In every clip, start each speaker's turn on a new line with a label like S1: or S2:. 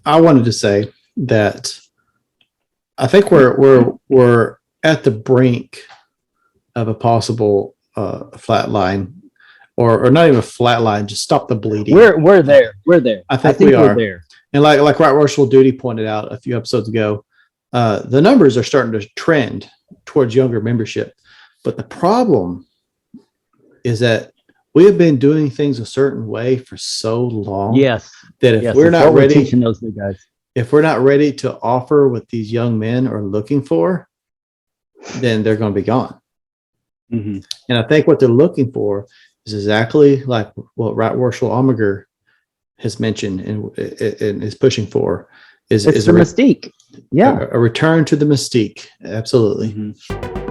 S1: I wanted to say that I think we're at the brink of a possible flat line, or not even a flat line, just stop the bleeding.
S2: We're there.
S1: I think we are there. And like Right Worshipful Duty pointed out a few episodes ago, the numbers are starting to trend towards younger membership. But the problem is that we have been doing things a certain way for so long.
S2: Yes.
S1: That if we're not ready,
S2: teaching those new guys.
S1: If we're not ready to offer what these young men are looking for, then they're going to be gone.
S2: Mm-hmm.
S1: And I think what they're looking for is exactly like what Right Worshipful Almager has mentioned and is pushing for. Is
S2: the mystique. Yeah.
S1: A return to the mystique. Absolutely.
S2: Mm-hmm.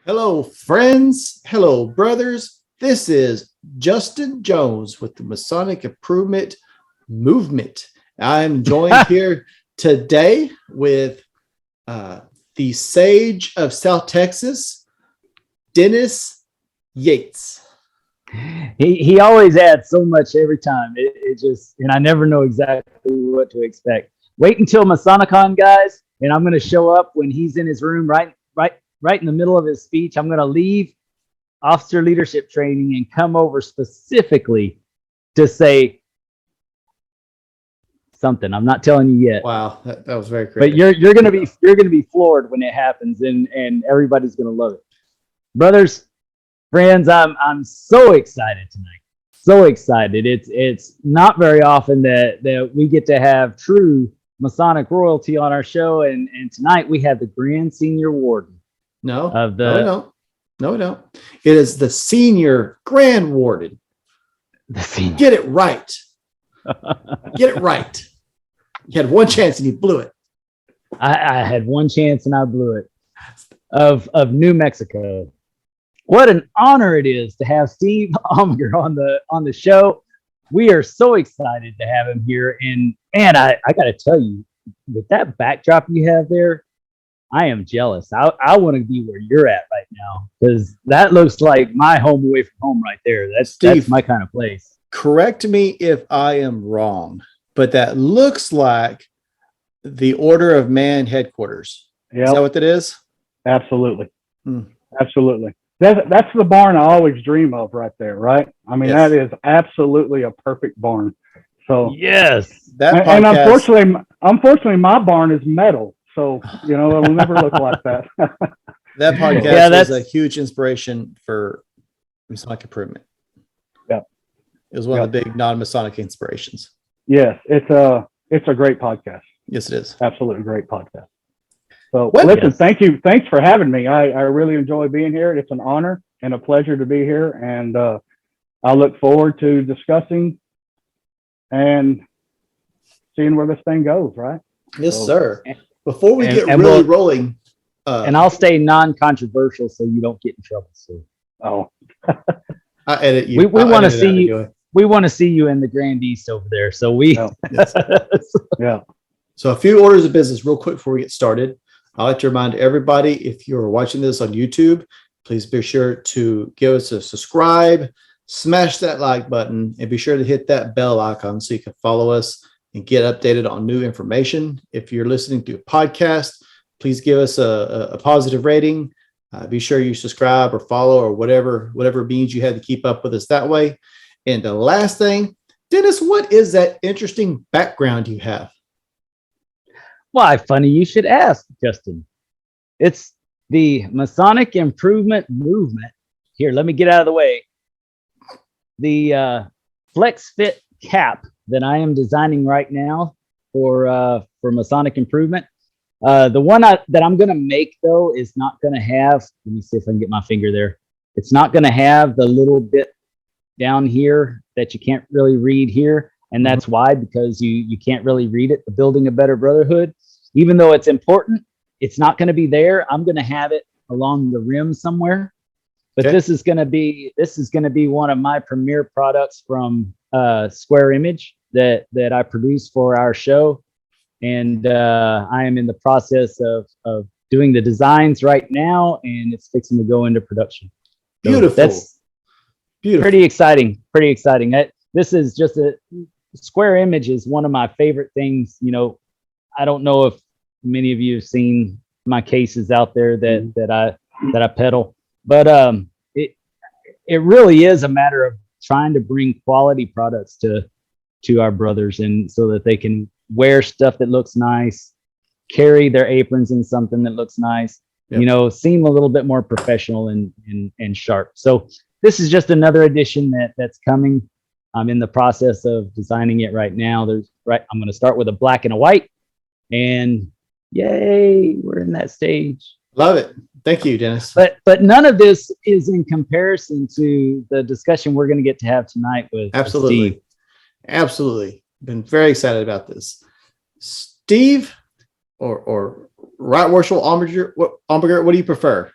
S1: Hello, friends. Hello, brothers. This is Justin Jones with the Masonic Improvement Movement. I'm joined here today with the Sage of South Texas, Dennis Yates.
S2: He always adds so much every time. It just, and I never know exactly what to expect. Wait until Masonicon, guys, and I'm going to show up when he's in his room right in the middle of his speech. I'm going to leave officer leadership training and come over specifically to say something. I'm not telling you yet.
S1: Wow, that was very creative.
S2: But you're going to be floored when it happens, and everybody's going to love it. Brothers, friends, I'm so excited tonight. So excited. It's not very often that we get to have true Masonic royalty on our show, and tonight we have the Grand Senior Warden.
S1: No, we don't. It is the Senior Grand Warden. Get it right. Get it right. You had one chance and you blew it.
S2: I had one chance and I blew it. Of New Mexico. What an honor it is to have Steve Almager on the show. We are so excited to have him here, and I got to tell you, with that backdrop you have there, I am jealous. I want to be where you're at right now, because that looks like my home away from home right there. That's my kind of place.
S1: Correct me if I am wrong, but that looks like the Order of Man headquarters. Yep. Is that what that is?
S3: Absolutely. Absolutely. That's the barn I always dream of right there, right? I mean, yes. That is absolutely a perfect barn. So
S2: yes,
S3: and unfortunately, my barn is metal. So, it'll never look like that.
S1: That podcast is a huge inspiration for Masonic Improvement.
S3: Yeah.
S1: It was one of the big non-Masonic inspirations.
S3: Yes, it's a great podcast.
S1: Yes, it is.
S3: Absolutely great podcast. So, listen, thank you. Thanks for having me. I really enjoy being here. It's an honor and a pleasure to be here. And I look forward to discussing and seeing where this thing goes, right?
S1: Yes, sir. Before we get really rolling.
S2: And I'll stay non-controversial so you don't get in trouble. So.
S1: I edit you.
S2: We want to see you. Anyway. We want to see you in the Grand East over there. So
S1: Yes.
S3: Yeah.
S1: So a few orders of business real quick before we get started. I'd like to remind everybody, if you're watching this on YouTube, please be sure to give us a subscribe, smash that like button, and be sure to hit that bell icon so you can follow us and get updated on new information. If you're listening to a podcast, please give us a positive rating. Be sure you subscribe or follow or whatever means you had to keep up with us that way. And the last thing, Dennis, what is that interesting background you have?
S2: Why, funny you should ask, Justin. It's the Masonic Improvement Movement. Here, let me get out of the way. the Flex Fit cap that I am designing right now for Masonic Improvement. The one that I'm going to make, though, is not going to have, let me see if I can get my finger there. It's not going to have the little bit down here that you can't really read here. And that's why, because you can't really read it. The Building a Better Brotherhood, even though it's important, it's not going to be there. I'm going to have it along the rim somewhere. But this is going to be one of my premier products from Square Image that I produce for our show. And I am in the process of doing the designs right now, and it's fixing to go into production. So
S1: Beautiful.
S2: That's beautiful. Pretty exciting. This is just Square Image is one of my favorite things. You know, I don't know if many of you have seen my cases out there that I peddle, but it really is a matter of trying to bring quality products to our brothers, and so that they can wear stuff that looks nice, carry their aprons in something that looks nice, seem a little bit more professional and sharp. So this is just another edition that's coming. I'm in the process of designing it right now. I'm going to start with a black and a white, and yay, we're in that stage.
S1: Love it. Thank you, Dennis.
S2: But none of this is in comparison to the discussion we're going to get to have tonight with Steve.
S1: Absolutely. Been very excited about this. Steve or Right Marshal Almager, what do you prefer?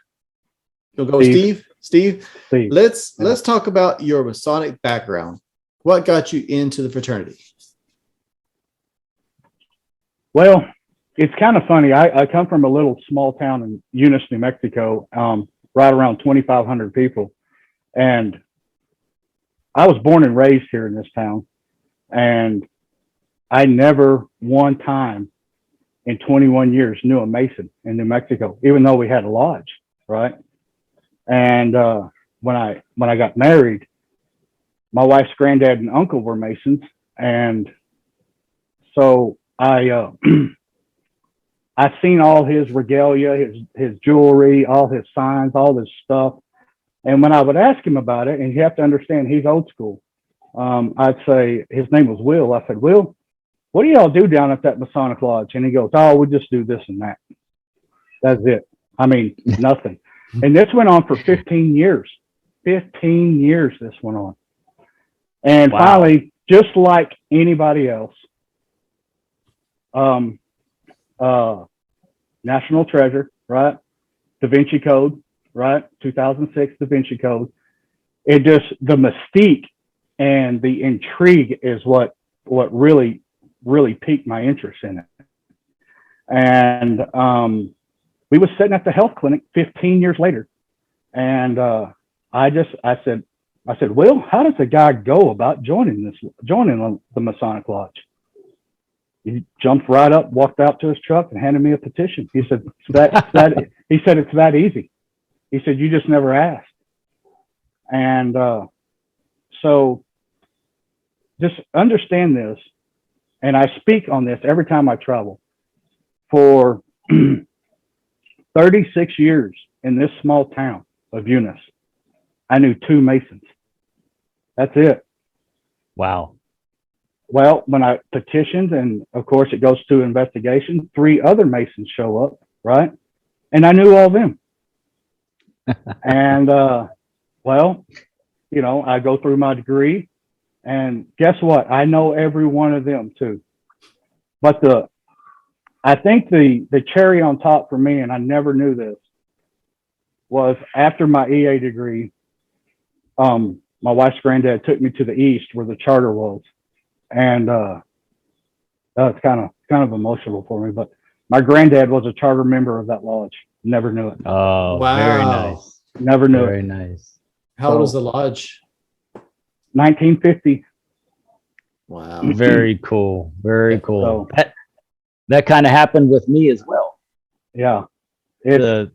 S1: You'll go with Steve? Steve. Let's talk about your Masonic background. What got you into the fraternity?
S3: Well, it's kind of funny. I come from a little small town in Eunice, New Mexico, right around 2,500 people. And I was born and raised here in this town. And I never one time in 21 years knew a Mason in New Mexico, even though we had a lodge, right? And when I got married, my wife's granddad and uncle were Masons. And so I seen all his regalia, his jewelry, all his signs, all this stuff. And when I would ask him about it, and you have to understand, he's old school. I'd say, his name was Will. I said, Will, what do y'all do down at that Masonic Lodge? And he goes, oh, we just do this and that. That's it. I mean, nothing. And this went on for 15 years. 15 years this went on. And finally, just like anybody else, National Treasure, right? Da Vinci Code, right? 2006 Da Vinci Code. It just, the mystique and the intrigue is what really piqued my interest in it. And we was sitting at the health clinic 15 years later, and I said, Will, how does a guy go about joining the Masonic Lodge? He jumped right up, walked out to his truck, and handed me a petition. He said, it's that easy. He said, you just never asked. And so just understand this, and I speak on this every time I travel. For 36 years in this small town of Eunice, I knew 2 Masons. That's it.
S2: Wow.
S3: Well, when I petitioned, and of course it goes to investigation, 3 other Masons show up, right? And I knew all of them. And, well, I go through my degree, and guess what? I know every one of them too. But I think the cherry on top for me, and I never knew this, was after my EA degree, my wife's granddad took me to the East where the charter was. And it's kind of emotional for me, but my granddad was a charter member of that lodge. Never knew it.
S2: Oh, wow. Very nice.
S3: Never knew
S2: very
S3: it.
S2: Very nice.
S1: How old was the lodge?
S3: 1950.
S1: Wow.
S2: Very cool. Very cool.
S3: So,
S2: that kind of happened with me as well.
S3: Yeah. It's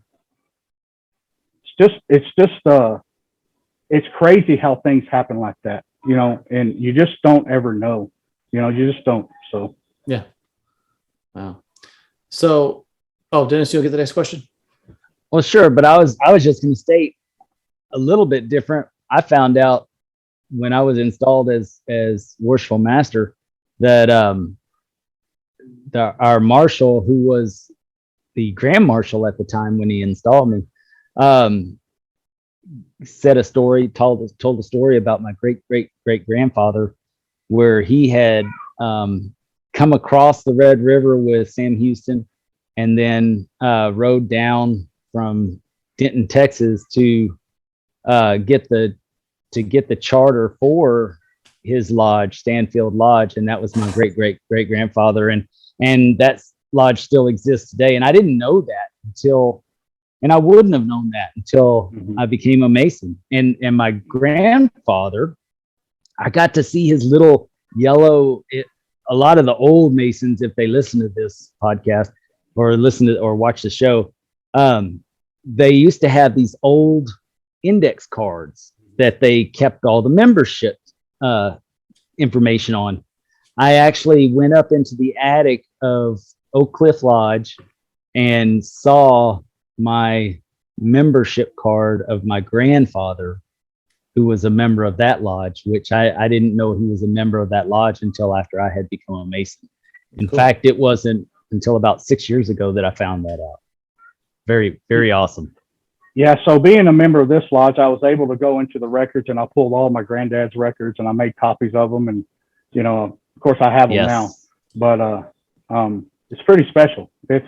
S3: crazy how things happen like that, and you just don't ever know, you just don't. So,
S1: yeah. Wow. So, Dennis, you'll get the next question.
S2: Well, sure. But I was just going to state a little bit different. I found out when I was installed as worshipful master, that our marshal, who was the grand marshal at the time when he installed me, said a story, told a story about my great grandfather, where he had come across the Red River with Sam Houston, and then rode down from Denton, Texas, to get the charter for his lodge, Stanfield Lodge, and that was my great grandfather, and that lodge still exists today. And I didn't know that and I wouldn't have known that until I became a Mason. And my grandfather, I got to see his little yellow. A lot of the old Masons, if they listen to this podcast or watch the show, they used to have these old index cards that they kept all the membership information on. I actually went up into the attic of Oak Cliff Lodge and saw my membership card of my grandfather, who was a member of that lodge, which I didn't know he was a member of that lodge until after I had become a Mason. In fact, it wasn't until about 6 years ago that I found that out. Very, very awesome.
S3: Yeah, so being a member of this lodge, I was able to go into the records, and I pulled all my granddad's records, and I made copies of them. And, of course, I have them now. But it's pretty special. It's,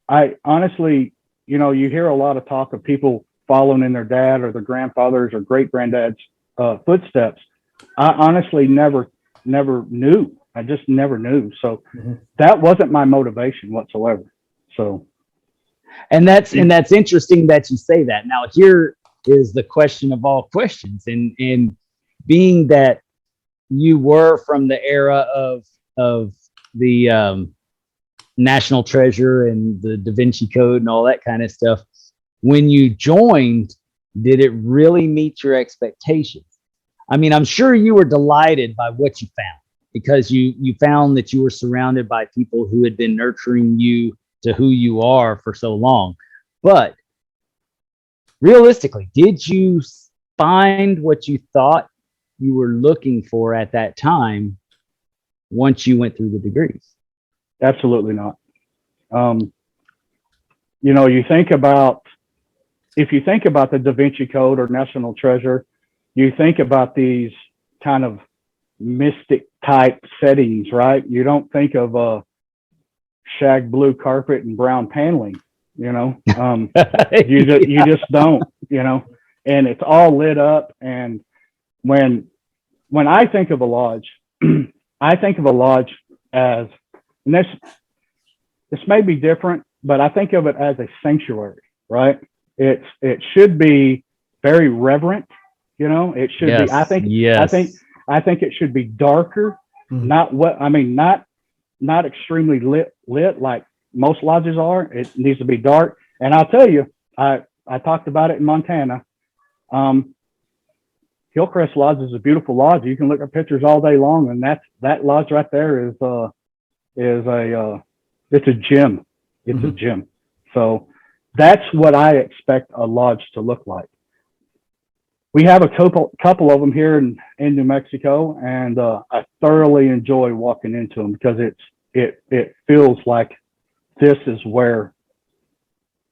S3: I honestly, you hear a lot of talk of people following in their dad or their grandfather's or great granddad's footsteps. I honestly never knew. I just never knew. So that wasn't my motivation whatsoever. So.
S2: And that's interesting that you say that. Now, here is the question of all questions. And being that you were from the era of the National Treasure and the Da Vinci Code and all that kind of stuff, when you joined, did it really meet your expectations? I mean, I'm sure you were delighted by what you found, because you found that you were surrounded by people who had been nurturing you to who you are for so long. But realistically, did you find what you thought you were looking for at that time once you went through the degrees?
S3: Absolutely not. If you think about the Da Vinci Code or National Treasure, you think about these kind of mystic type settings, right? You don't think of shag blue carpet and brown paneling, you just don't, and it's all lit up. And when I think of a lodge, I think of a lodge as, and this may be different, but I think of it as a sanctuary, right? It should be very reverent, it should be, I think it should be darker, not extremely lit like most lodges are. It needs to be dark. And I'll tell you, I talked about it in Montana. Hillcrest Lodge is a beautiful lodge. You can look at pictures all day long, and that lodge right there is it's a gym. It's a gym. So that's what I expect a lodge to look like. We have a couple of them here in New Mexico, and I thoroughly enjoy walking into them because it feels like this is where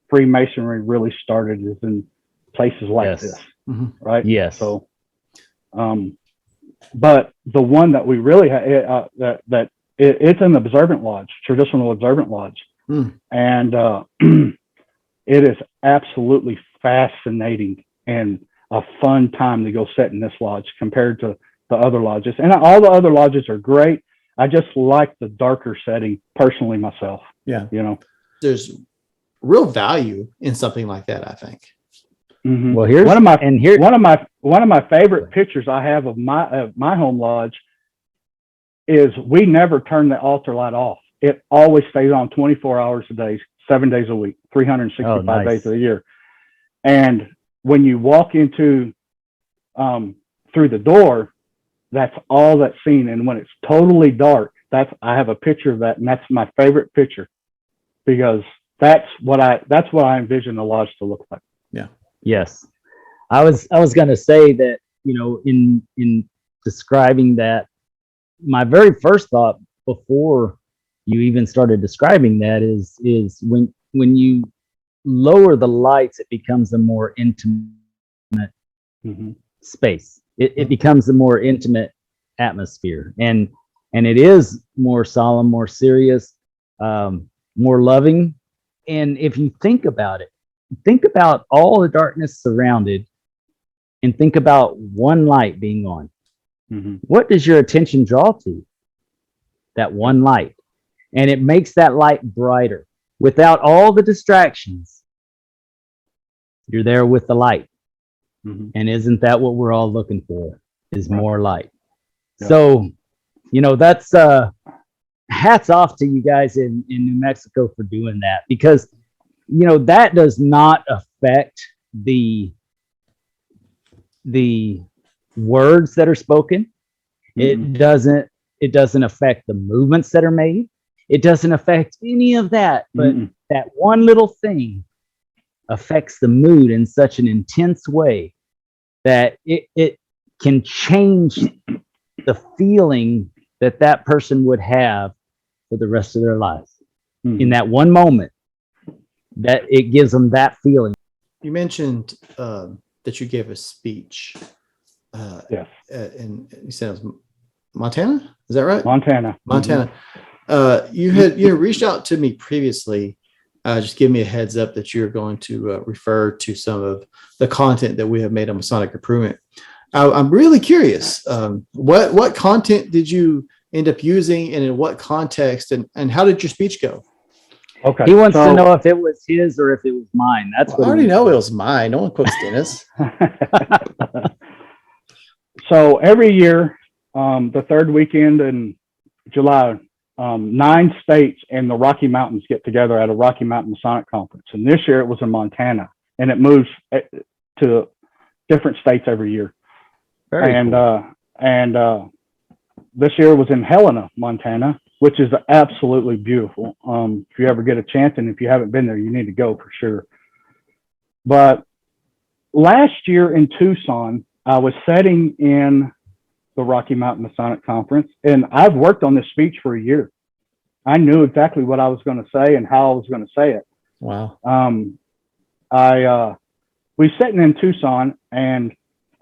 S3: Freemasonry really started, is in places like this, right?
S2: Yes.
S3: So, but the one that we really have, it's an observant lodge, traditional observant lodge, and it is absolutely fascinating and a fun time to go sit in this lodge compared to the other lodges. And all the other lodges are great. I just like the darker setting personally myself.
S1: Yeah. There's real value in something like that, I think.
S2: Well, here's
S3: one of my favorite pictures I have of my home lodge is we never turn the altar light off. It always stays on 24 hours a day, 7 days a week, 365 days of the year. And when you walk into through the door, that's all that's seen. And when it's totally dark, I have a picture of that, and that's my favorite picture because that's what I envision the lodge to look like.
S1: Yeah.
S2: Yes. I was going to say that in describing that, my very first thought before you even started describing that is when you lower the lights, it becomes a more intimate space. It becomes a more intimate atmosphere, and it is more solemn, more serious, more loving. And if you think about it, think about all the darkness surrounded, and think about one light being on. What does your attention draw to? That one light. And it makes that light brighter. Without all the distractions, you're there with the light. And isn't that what we're all looking for? Is more light. Yeah. So, that's hats off to you guys in New Mexico for doing that, because that does not affect the words that are spoken. It doesn't affect the movements that are made. It doesn't affect any of that, but that one little thing affects the mood in such an intense way that it can change the feeling that person would have for the rest of their lives. In that one moment, that it gives them that feeling.
S1: You mentioned that you gave a speech.
S3: Yes.
S1: And you said it was Montana? Is that right?
S3: Montana.
S1: You had reached out to me previously, just give me a heads up that you're going to refer to some of the content that we have made on Masonic Improvement. I'm really curious. What content did you end up using, and in what context, and how did your speech go?
S3: Okay.
S2: He wants to know if it was his or if it was mine. That's what
S1: I already know it was mine. No one quotes Dennis.
S3: So every year, the third weekend in July, 9 states and the Rocky Mountains get together at a Rocky Mountain Masonic Conference. And this year it was in Montana, and it moves to different states every year. Very cool. This year was in Helena, Montana, which is absolutely beautiful. If you ever get a chance, and if you haven't been there, you need to go for sure. But last year in Tucson, I was sitting in the Rocky Mountain Masonic Conference, and I've worked on this speech for a year. I knew exactly what I was going to say and how I was going to say it.
S1: Wow.
S3: We sitting in Tucson, and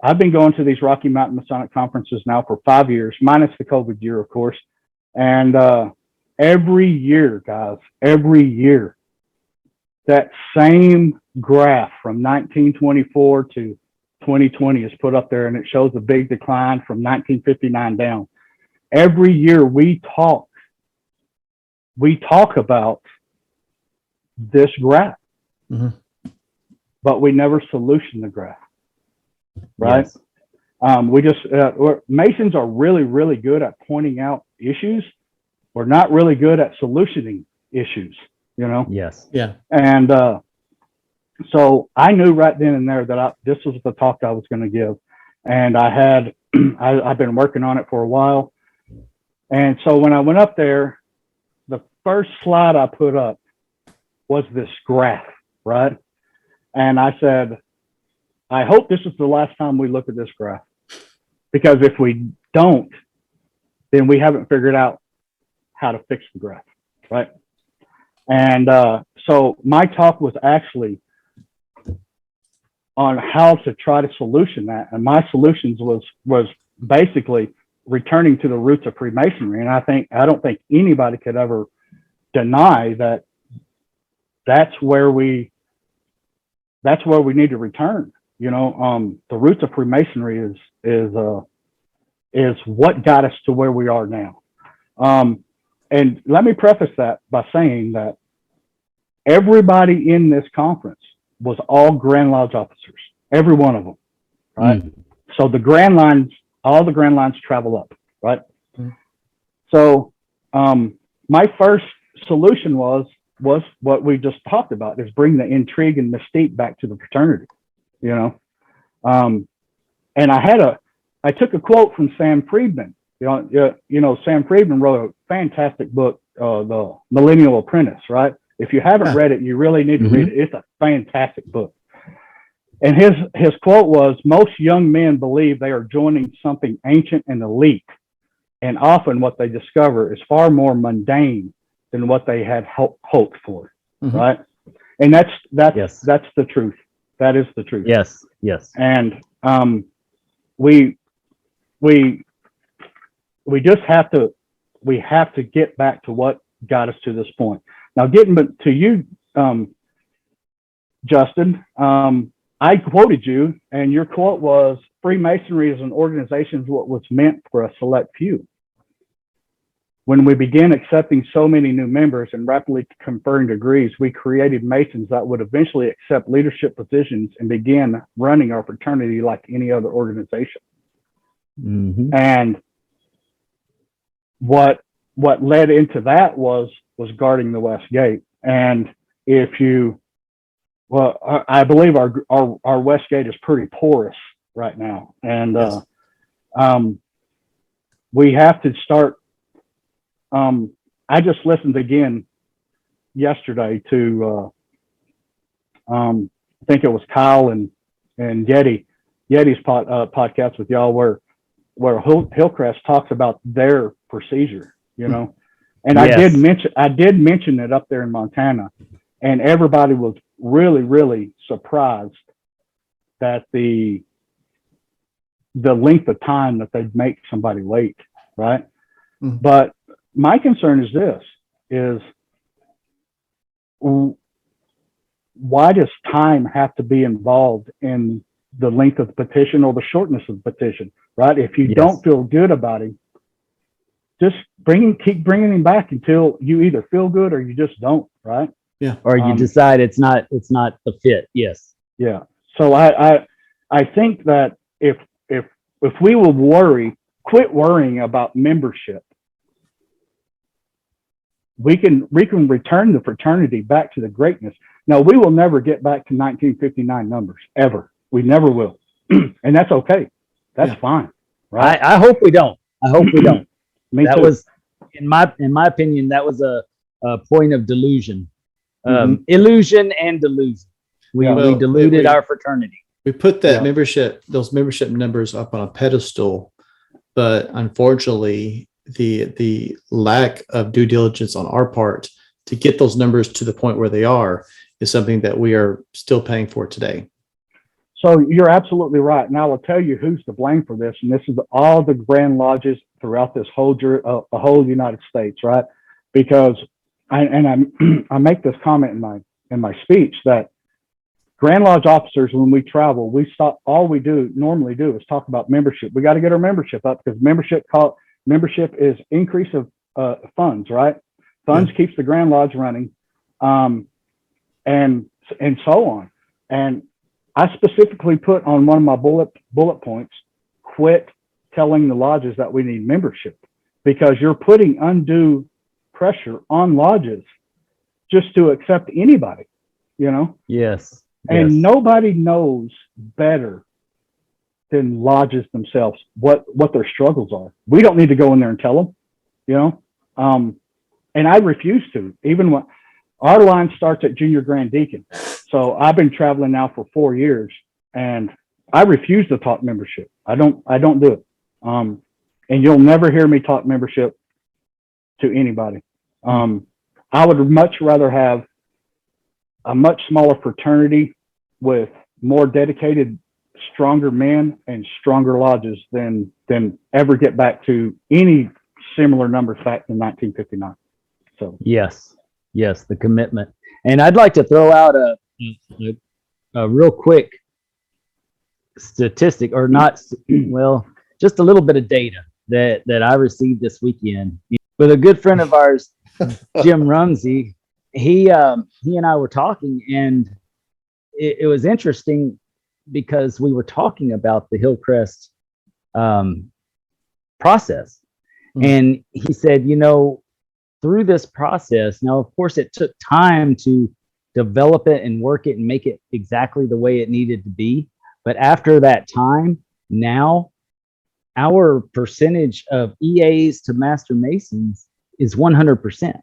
S3: I've been going to these Rocky Mountain Masonic conferences now for 5 years, minus the COVID year, of course. And every year, guys, that same graph from 1924 to 2020 is put up there, and it shows a big decline from 1959 down. Every year we talk about this graph, but we never solution the graph, right? Yes. Masons are really, really good at pointing out issues. We're not really good at solutioning issues,
S2: Yes.
S1: Yeah.
S3: And so I knew right then and there that this was the talk I was going to give. And I've been working on it for a while. And so when I went up there, the first slide I put up was this graph, right? And I said, I hope this is the last time we look at this graph, because if we don't, then we haven't figured out how to fix the graph, right? And so my talk was actually on how to try to solution that. And my solutions was basically returning to the roots of Freemasonry. And I don't think anybody could ever deny that that's where we need to return. The roots of Freemasonry is what got us to where we are now. And let me preface that by saying that everybody in this conference was all Grand Lodge officers, every one of them, right? So all the Grand Lines travel up, right? So my first solution was what we just talked about, is bring the intrigue and mystique back to the fraternity, And I took a quote from Sam Friedman. Sam Friedman wrote a fantastic book, The Millennial Apprentice, right? If you haven't read it, you really need to read it. It's a fantastic book. And his quote was, "Most young men believe they are joining something ancient and elite, and often what they discover is far more mundane than what they had hoped for."
S1: Mhm.
S3: Right? And that's
S2: Yes.
S3: the truth. That is the truth.
S2: Yes. Yes.
S3: And we just have to get back to what got us to this point. Now, getting to you, Justin, I quoted you, and your quote was, "Freemasonry as an organization is what was meant for a select few. When we began accepting so many new members and rapidly conferring degrees, we created Masons that would eventually accept leadership positions and began running our fraternity like any other organization."
S2: Mm-hmm.
S3: And what led into that was guarding the West Gate. And I believe our West Gate is pretty porous right now, and
S1: Yes.
S3: We have to start. I just listened again yesterday to I think it was Kyle and Yeti's podcast with y'all, where Hillcrest talks about their procedure, and
S2: Yes.
S3: I did mention it up there in Montana, and everybody was really, really surprised that the length of time that they'd make somebody wait, right?
S1: Mm-hmm.
S3: But my concern is this: why does time have to be involved in the length of the petition or the shortness of the petition, right? If you
S2: Yes.
S3: don't feel good about him, just keep bringing him back until you either feel good or you just don't, right?
S1: Yeah.
S2: Or you decide it's not the fit. Yes.
S3: Yeah. So I think that if we will quit worrying about membership, we can return the fraternity back to the greatness. Now, we will never get back to 1959 numbers ever. We never will, and that's okay. That's fine, right?
S2: I hope we don't. I hope we don't.
S3: Me
S2: That
S3: too.
S2: was, in my opinion, that was a point of delusion, illusion and delusion. We deluded our fraternity.
S1: We put those membership numbers up on a pedestal, but unfortunately, the lack of due diligence on our part to get those numbers to the point where they are is something that we are still paying for today.
S3: So you're absolutely right. And I will tell you who's to blame for this. And this is all the Grand Lodges throughout this whole United States, right? Because I make this comment in my speech that Grand Lodge officers, when we travel, all we normally do is talk about membership. We got to get our membership up, because membership is increase of funds, right? Funds keeps the Grand Lodge running, and so on. And I specifically put on one of my bullet points, quit telling the lodges that we need membership, because you're putting undue pressure on lodges just to accept anybody,
S2: Yes.
S3: And nobody knows better than lodges themselves what their struggles are. We don't need to go in there and tell them, and I refuse to, even when our line starts at Junior Grand Deacon. So I've been traveling now for 4 years, and I refuse to talk membership. I don't do it. And you'll never hear me talk membership to anybody. I would much rather have a much smaller fraternity with more dedicated, stronger men and stronger lodges than ever get back to any similar numbers back in 1959. So
S2: yes, the commitment. And I'd like to throw out a real quick statistic, or not, well, just a little bit of data that I received this weekend with a good friend of ours, Jim Rumsey. He and I were talking, and it was interesting because we were talking about the Hillcrest process. And he said, through this process, now, of course, it took time to develop it and work it and make it exactly the way it needed to be. But after that time, now our percentage of EAs to Master Masons is 100%.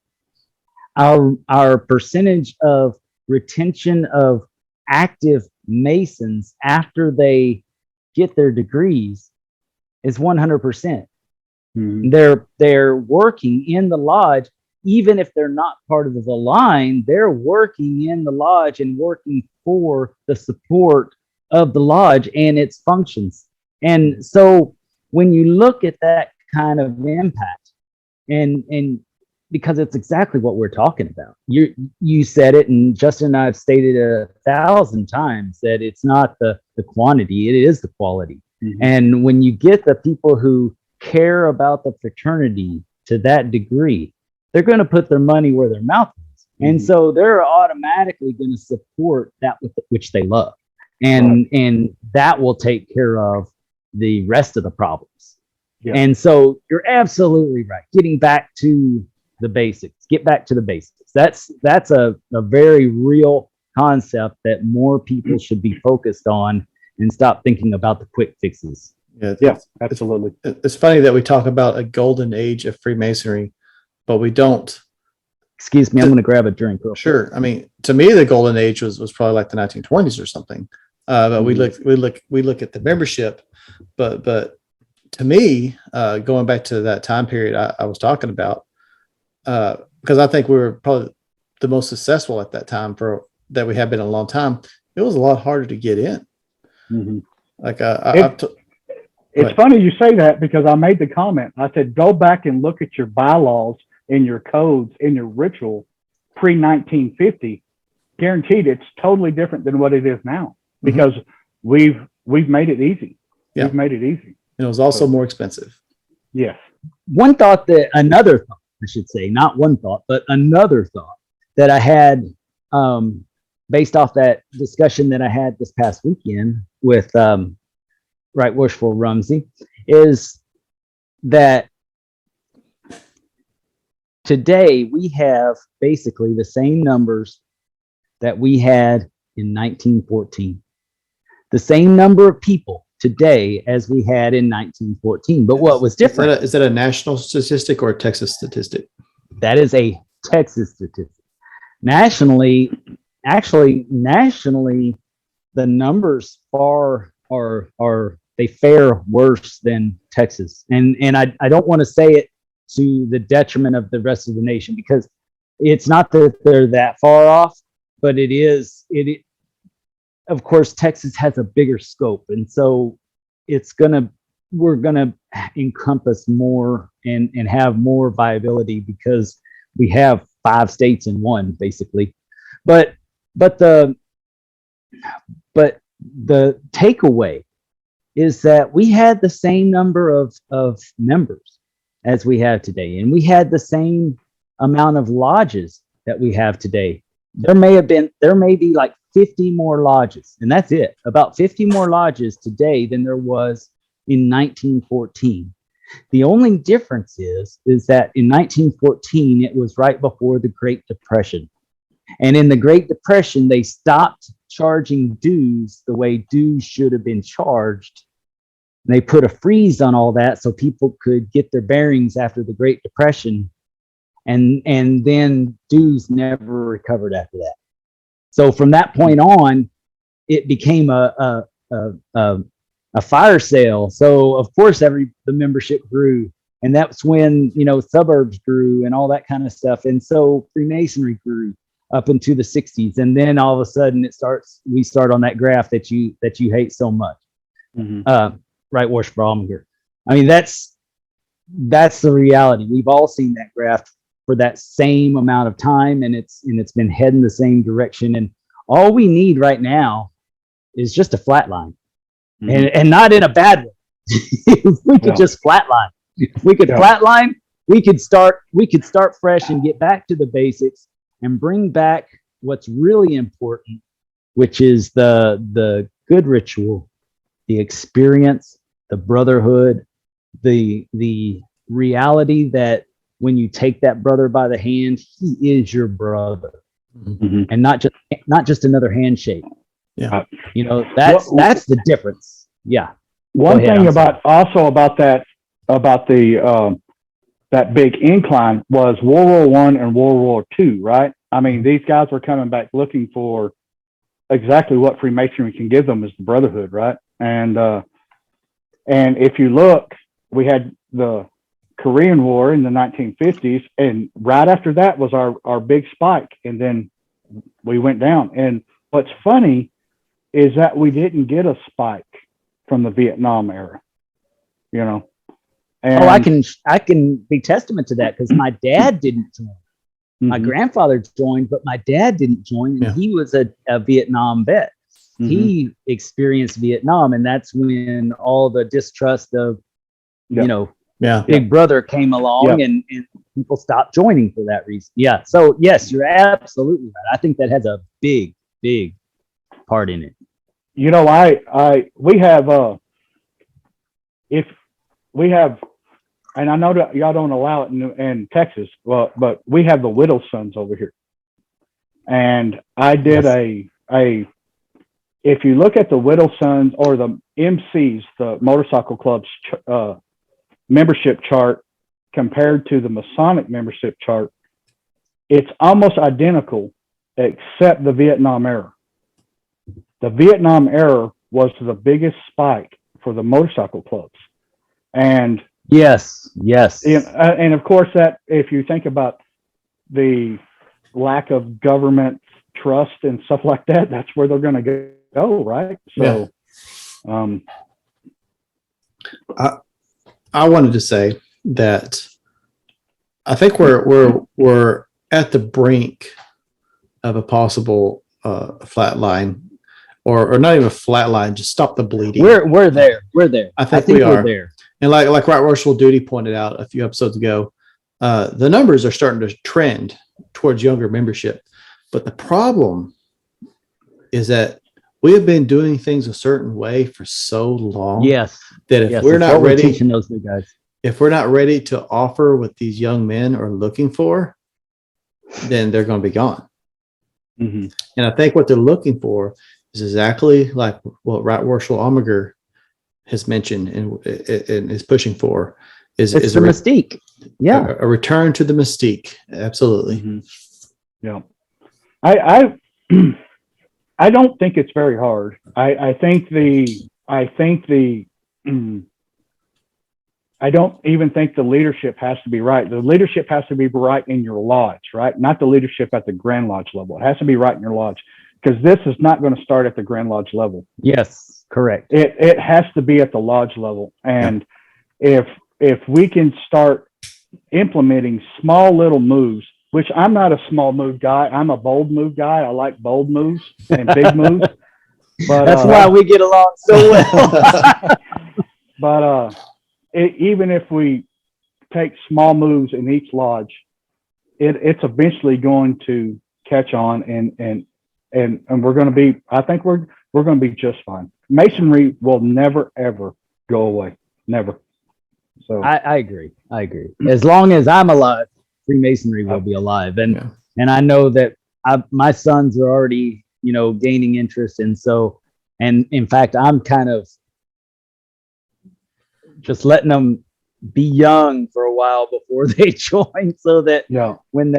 S2: Our percentage of retention of active Masons after they get their degrees is 100%. They're working in the lodge, even if they're not part of the line. They're working in the lodge and working for the support of the lodge and its functions. And so when you look at that kind of impact, and because it's exactly what we're talking about, you said it, and Justin and I have stated 1,000 times that it's not the quantity, it is the quality. And when you get the people who care about the fraternity to that degree, they're going to put their money where their mouth is. And so they're automatically going to support that with which they love. And that will take care of the rest of the problems. And so you're absolutely right. Getting back to the basics, get back to the basics. That's a very real concept that more people should be focused on and stop thinking about the quick fixes.
S3: Yeah, absolutely.
S1: It's funny that we talk about a golden age of Freemasonry, but we don't.
S2: Excuse me, I'm going to grab a drink.
S1: Sure. I mean, to me, the golden age was probably like the 1920s or something. But we look at the membership, but to me, going back to that time period I was talking about, because I think we were probably the most successful at that time that we have been in a long time. It was a lot harder to get in. Like
S3: it's funny you say that, because I made the comment. I said, go back and look at your bylaws and your codes and your ritual pre-1950. Guaranteed it's totally different than what it is now, because we've made it easy.
S1: Yeah.
S3: We've made it easy.
S1: And it was also more expensive.
S3: Yes.
S2: Another thought, I should say, not one thought, but another thought that I had based off that discussion that I had this past weekend with Right Worshipful Rumsey, is that today we have basically the same numbers that we had in 1914. The same number of people today as we had in 1914. But what was different?
S1: Is that a national statistic or a Texas statistic?
S2: That is a Texas statistic. Nationally, the numbers they fare worse than Texas. And I don't want to say it to the detriment of the rest of the nation, because it's not that they're that far off, but of course, Texas has a bigger scope. And so we're gonna encompass more and have more viability, because we have 5 states in one, basically. But the takeaway is that we had the same number of members as we have today, and we had the same amount of lodges that we have today. There may be like 50 more lodges, and that's it. About 50 more lodges today than there was in 1914. The only difference is that in 1914, it was right before the Great Depression. And in the Great Depression, they stopped charging dues the way dues should have been charged. And they put a freeze on all that so people could get their bearings after the Great Depression. And then dues never recovered after that. So from that point on, it became a fire sale. So of course, the membership grew, and that's when suburbs grew and all that kind of stuff. And so Freemasonry grew up into the 60s, and then all of a sudden we start on that graph that you hate so much. Right, Worshipful Almager. I mean, that's the reality. We've all seen that graph for that same amount of time, and it's been heading the same direction. And all we need right now is just a flat line, and not in a bad way. If we could just flatline, flatline, we could start fresh and get back to the basics and bring back what's really important, which is the good ritual, the experience, the brotherhood, the reality that when you take that brother by the hand, he is your brother, and not just another handshake.
S1: Yeah,
S2: that's the difference. Yeah.
S3: One thing about that that big incline was World War I and World War II, right? I mean, these guys were coming back looking for exactly what Freemasonry can give them is the brotherhood, right? And if you look, we had the Korean War in the 1950s, and right after that was our big spike, and then we went down. And what's funny is that we didn't get a spike from the Vietnam era, you know. And,
S2: I can be testament to that because my dad didn't join. My grandfather joined, but my dad didn't join, and he was a Vietnam vet. He experienced Vietnam, and that's when all the distrust of, Big Brother came along, and people stopped joining for that reason. Yeah. So yes, you're absolutely right. I think that has a big, big part in it.
S3: You know, we have if we have, and I know that y'all don't allow it in Texas, well, but we have the Widow Sons over here, and I did if you look at the Widow Sons or the MCs, the motorcycle club's membership chart compared to the Masonic membership chart, it's almost identical except the Vietnam era. The Vietnam era was the biggest spike for the motorcycle clubs. And
S2: yes.
S3: And of course, that if you think about the lack of government trust and stuff like that, that's where they're going to go, right? So,
S1: I wanted to say that I think we're at the brink of a possible flat line, or not even a flat line, just stop the bleeding.
S2: We're there.
S1: I think we are there. And like Right Worshipful Duty pointed out a few episodes ago, the numbers are starting to trend towards younger membership. But the problem is that we have been doing things a certain way for so long.
S2: Yes.
S1: That if we're not ready,
S2: teaching those new guys.
S1: If we're not ready to offer what these young men are looking for, then they're going to be gone. And I think what they're looking for is exactly like what Right Worshipful Almager has mentioned and is pushing for is
S2: the mystique. Yeah.
S1: A return to the mystique. Absolutely.
S3: Yeah. I don't think it's very hard. I don't even think the leadership has to be right. The leadership has to be right in your lodge, right? Not the leadership at the Grand Lodge level. It has to be right in your lodge, because this is not going to start at the Grand Lodge level.
S2: Yes, correct.
S3: It has to be at the lodge level. And if we can start implementing small little moves, which I'm not a small move guy. I'm a bold move guy. I like bold moves and big moves. But
S2: that's why we get along so well.
S3: But even if we take small moves in each lodge, it's eventually going to catch on, and we're going to be. I think we're going to be just fine. Masonry will never ever go away. Never. So
S2: I agree. As long as I'm alive, Freemasonry will be alive, and I know that my sons are already gaining interest, and in fact I'm kind of just letting them be young for a while before they join, so that when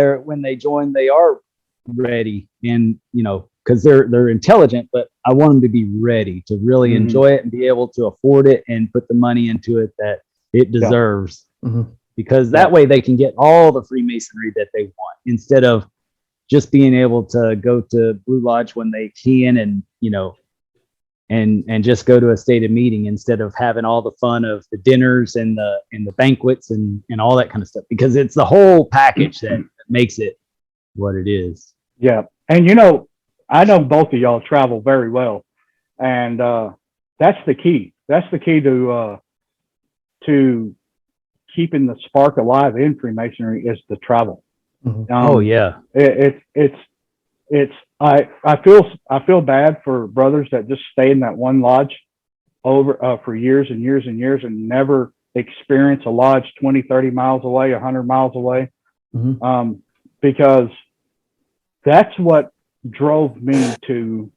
S2: they join they are ready, and because they're intelligent, but I want them to be ready to really enjoy it and be able to afford it and put the money into it that it deserves. Because that way they can get all the Freemasonry that they want, instead of just being able to go to Blue Lodge when they can, and and just go to a stated meeting, instead of having all the fun of the dinners and the banquets and all that kind of stuff, because it's the whole package that makes it what it is.
S3: Yeah. And I know both of y'all travel very well, and that's the key. That's the key to keeping the spark alive in Freemasonry is the travel. I feel bad for brothers that just stay in that one lodge for years and years and years and never experience a lodge 20, 30 miles away, 100 miles away. Because that's what drove me to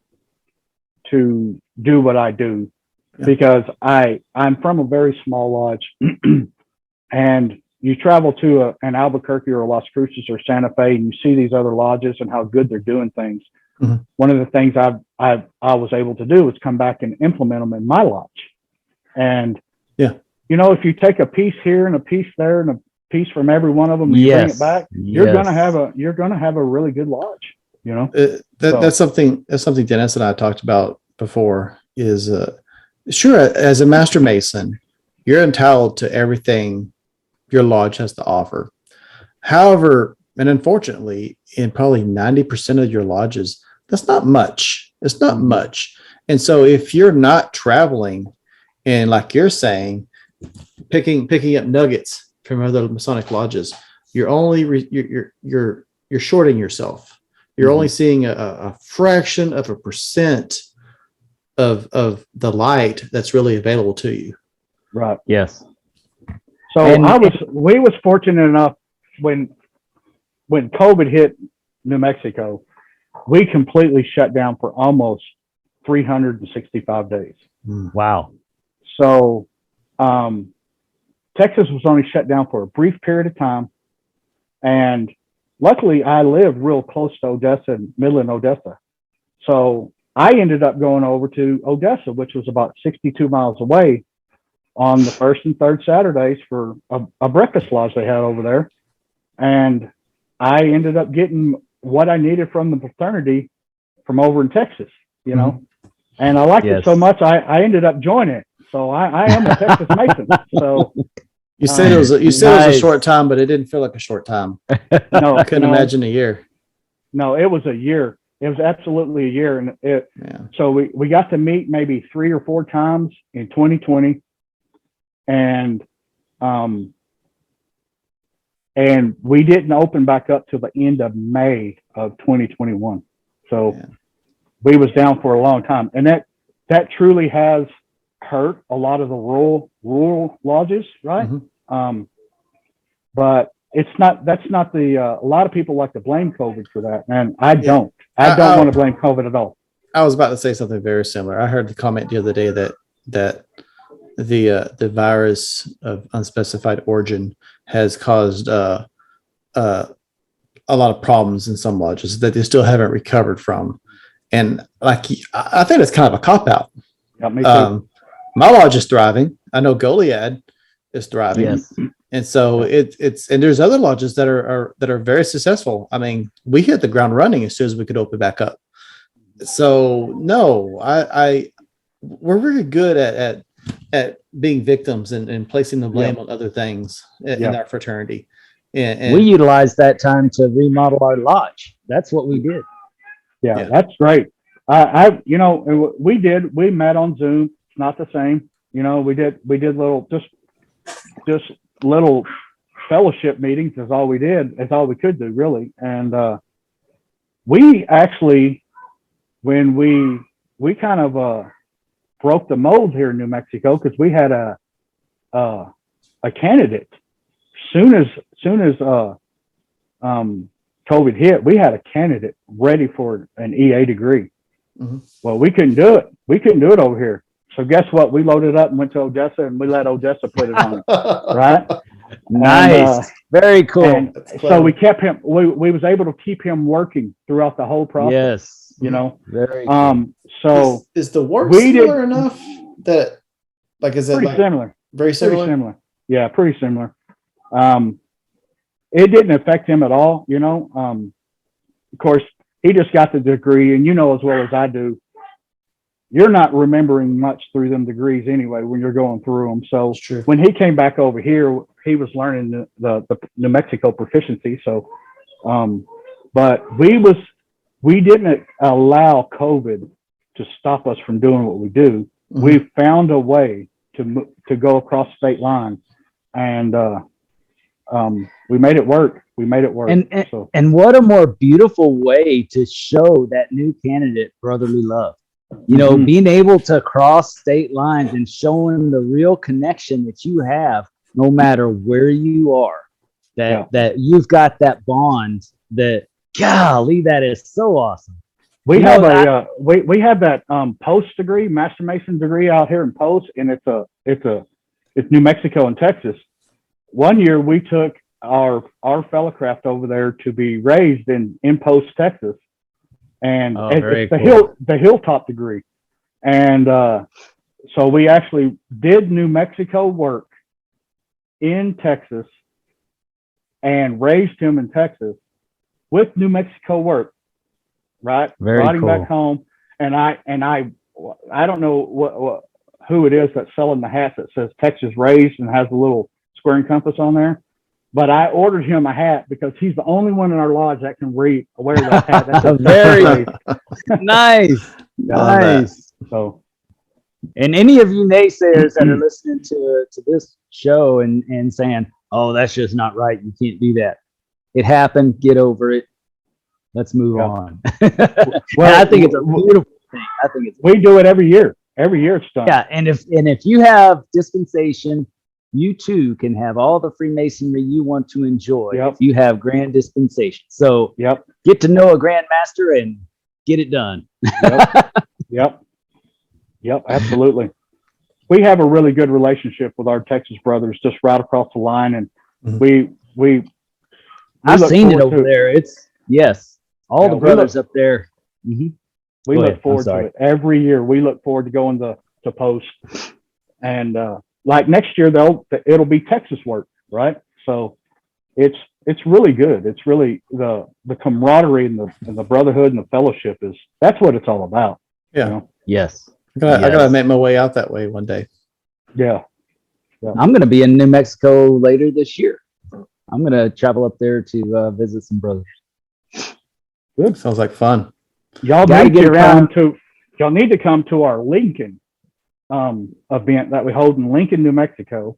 S3: do what I do, because I'm from a very small lodge. And you travel to an Albuquerque or a Las Cruces or Santa Fe, and you see these other lodges and how good they're doing things. one of the things I was able to do was come back and implement them in my lodge. And if you take a piece here and a piece there and a piece from every one of them, and you bring it back, you're gonna have a really good lodge.
S1: That's something Dennis and I talked about before. Is sure, as a master mason, you're entitled to everything your lodge has to offer. However, and unfortunately, in probably 90% of your lodges, that's not much. It's not much. And so if you're not traveling and, like you're saying, picking up nuggets from other Masonic lodges, you're only you're shorting yourself. You're only seeing a fraction of a percent of the light that's really available to you.
S3: Right.
S2: Yes.
S3: So we was fortunate enough when COVID hit New Mexico, we completely shut down for almost 365 days.
S2: Wow.
S3: So Texas was only shut down for a brief period of time. And luckily I live real close to Odessa, Midland, Odessa. So I ended up going over to Odessa, which was about 62 miles away, on the first and third Saturdays for a breakfast lodge they had over there. And I ended up getting what I needed from the fraternity from over in Texas, and I liked it so much, I ended up joining it. So I am a Texas Mason. So
S1: you said it was a short time, but it didn't feel like a short time.
S3: No,
S1: I couldn't imagine a year.
S3: No, it was a year. It was absolutely a year. And so we got to meet maybe 3 or 4 times in 2020. And we didn't open back up till the end of May of 2021. So we was down for a long time. And that truly has hurt a lot of the rural lodges, right? But that's not a lot of people like to blame COVID for that. And I don't want to blame COVID at all.
S1: I was about to say something very similar. I heard the comment the other day that the virus of unspecified origin has caused a lot of problems in some lodges that they still haven't recovered from. And I think it's kind of a cop out.
S3: Yeah, me too.
S1: My lodge is thriving. I know Goliad is thriving.
S2: Yes.
S1: And so it's there's other lodges that are very successful. I mean, we hit the ground running as soon as we could open back up. So no, we're really good at being victims and placing the blame on other things in our fraternity. And
S2: we utilized that time to remodel our lodge. That's what we did.
S3: Yeah. That's great. We met on Zoom. It's not the same. We did little, just little fellowship meetings is all we did. It's all we could do, really. And we actually, when we kind of broke the mold here in New Mexico, because we had a candidate. Soon as COVID hit, we had a candidate ready for an EA degree. Well, we couldn't do it. We couldn't do it over here. So guess what? We loaded up and went to Odessa, and we let Odessa put it on it. Right?
S2: Nice. And, very cool.
S3: So we kept him. We was able to keep him working throughout the whole process.
S2: Yes. Very cool.
S3: So
S1: is the work similar enough that, like, is it
S3: pretty similar?
S1: Very similar.
S3: Pretty similar. Yeah, pretty similar. It didn't affect him at all. Of course, he just got the degree, and as well as I do, you're not remembering much through them degrees anyway when you're going through them. So when he came back over here, he was learning the New Mexico proficiency. So, but we didn't allow COVID to stop us from doing what we do. We found a way to go across state lines, and we made it work. And
S2: what a more beautiful way to show that new candidate brotherly love. Being able to cross state lines and showing the real connection that you have, no matter where you are, that you've got that bond. That, golly, that is so awesome.
S3: We have that post degree, Master Mason degree out here in Post, and it's New Mexico and Texas. One year we took our fellowcraft over there to be raised in Post, Texas. and
S2: Oh,
S3: it's
S2: very
S3: the
S2: cool.
S3: hilltop degree. And so we actually did New Mexico work in Texas and raised him in Texas with New Mexico work, right?
S2: Very
S3: Brought him
S2: cool.
S3: back home, and I don't know who it is that's selling the hat that says Texas raised and has a little square and compass on there. But I ordered him a hat because he's the only one in our lodge that can wear that hat. That says
S2: Very
S3: Texas raised.
S2: nice.
S1: Love that.
S2: Nice.
S3: So
S2: And any of you naysayers that are listening to this show and saying, "Oh, that's just not right. You can't do that." It happened. Get over it. Let's move
S3: Yeah.
S2: on.
S3: Well,
S2: I think it's a beautiful thing. I think it's
S3: we do it every year. Every year it's done.
S2: yeah. And if you have dispensation, you too can have all the Freemasonry you want to enjoy.
S3: Yep.
S2: If you have grand dispensation, so
S3: Yep.
S2: get to know a Grand Master and get it done.
S3: Yep. Absolutely. We have a really good relationship with our Texas brothers just right across the line, and
S1: Mhm.
S3: we
S2: I've
S3: look
S2: seen it
S3: forward
S2: over
S3: to
S2: there. It's yes, all
S3: Yeah,
S2: the
S3: we
S2: brothers
S3: look-
S2: up there. Mhm.
S3: We
S2: Go
S3: look
S2: ahead. I'm
S3: forward to
S2: sorry.
S3: it every year. We look forward to going to post, and like next year it'll be Texas work, right? So it's really good. It's really the camaraderie and the brotherhood and the fellowship that's what it's all about.
S1: Yeah.
S3: You know?
S2: Yes,
S1: I gotta
S2: Yes.
S1: make my way out that way one day.
S3: Yeah.
S2: I'm going to be in New Mexico later this year. I'm going to travel up there to visit some brothers.
S3: Good.
S1: Sounds like fun.
S3: Y'all
S2: Gotta
S3: need
S2: get
S3: to
S2: around.
S3: y'all need to come to our Lincoln event that we hold in Lincoln, New Mexico.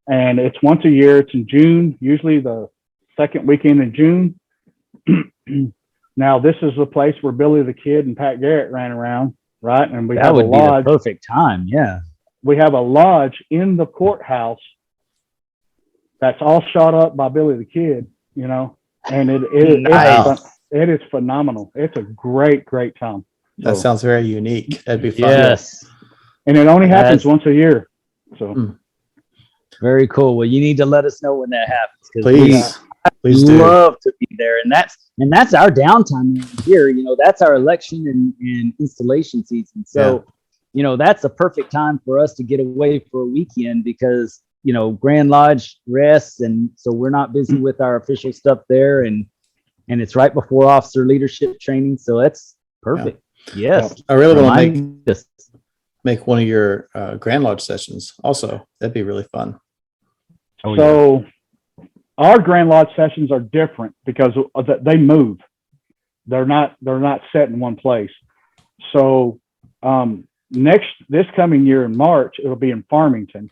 S3: And it's once a year. It's in June, usually the second weekend in June. Now, this is the place where Billy the Kid and Pat Garrett ran around, right? And we
S2: That
S3: have a
S2: would be the
S3: lodge.
S2: perfect time. Yeah.
S3: We have a lodge in the courthouse that's all shot up by Billy the Kid, you know, and
S2: Nice.
S3: it is phenomenal. It's a great time.
S1: That
S3: So,
S1: sounds very unique. That'd be fun.
S2: Yes.
S3: and it only happens
S2: That's-
S3: once a year. So
S1: Mm.
S2: Very cool. Well, you need to let us know when that happens. 'Cause
S1: Please.
S2: we
S1: Please do.
S2: love to be there. And that's our downtime here. You know, that's our election and installation season. So, you know, that's a perfect time for us to get away for a weekend because, you know, Grand Lodge rests. And so we're not busy with our official stuff there. And it's right before officer leadership training. So that's perfect. Yes.
S1: I really want to
S2: Remind us.
S1: make one of your Grand Lodge sessions also. That'd be really fun.
S2: Oh,
S3: So our Grand Lodge sessions are different because they move. They're not set in one place. So this coming year in March, it'll be in Farmington.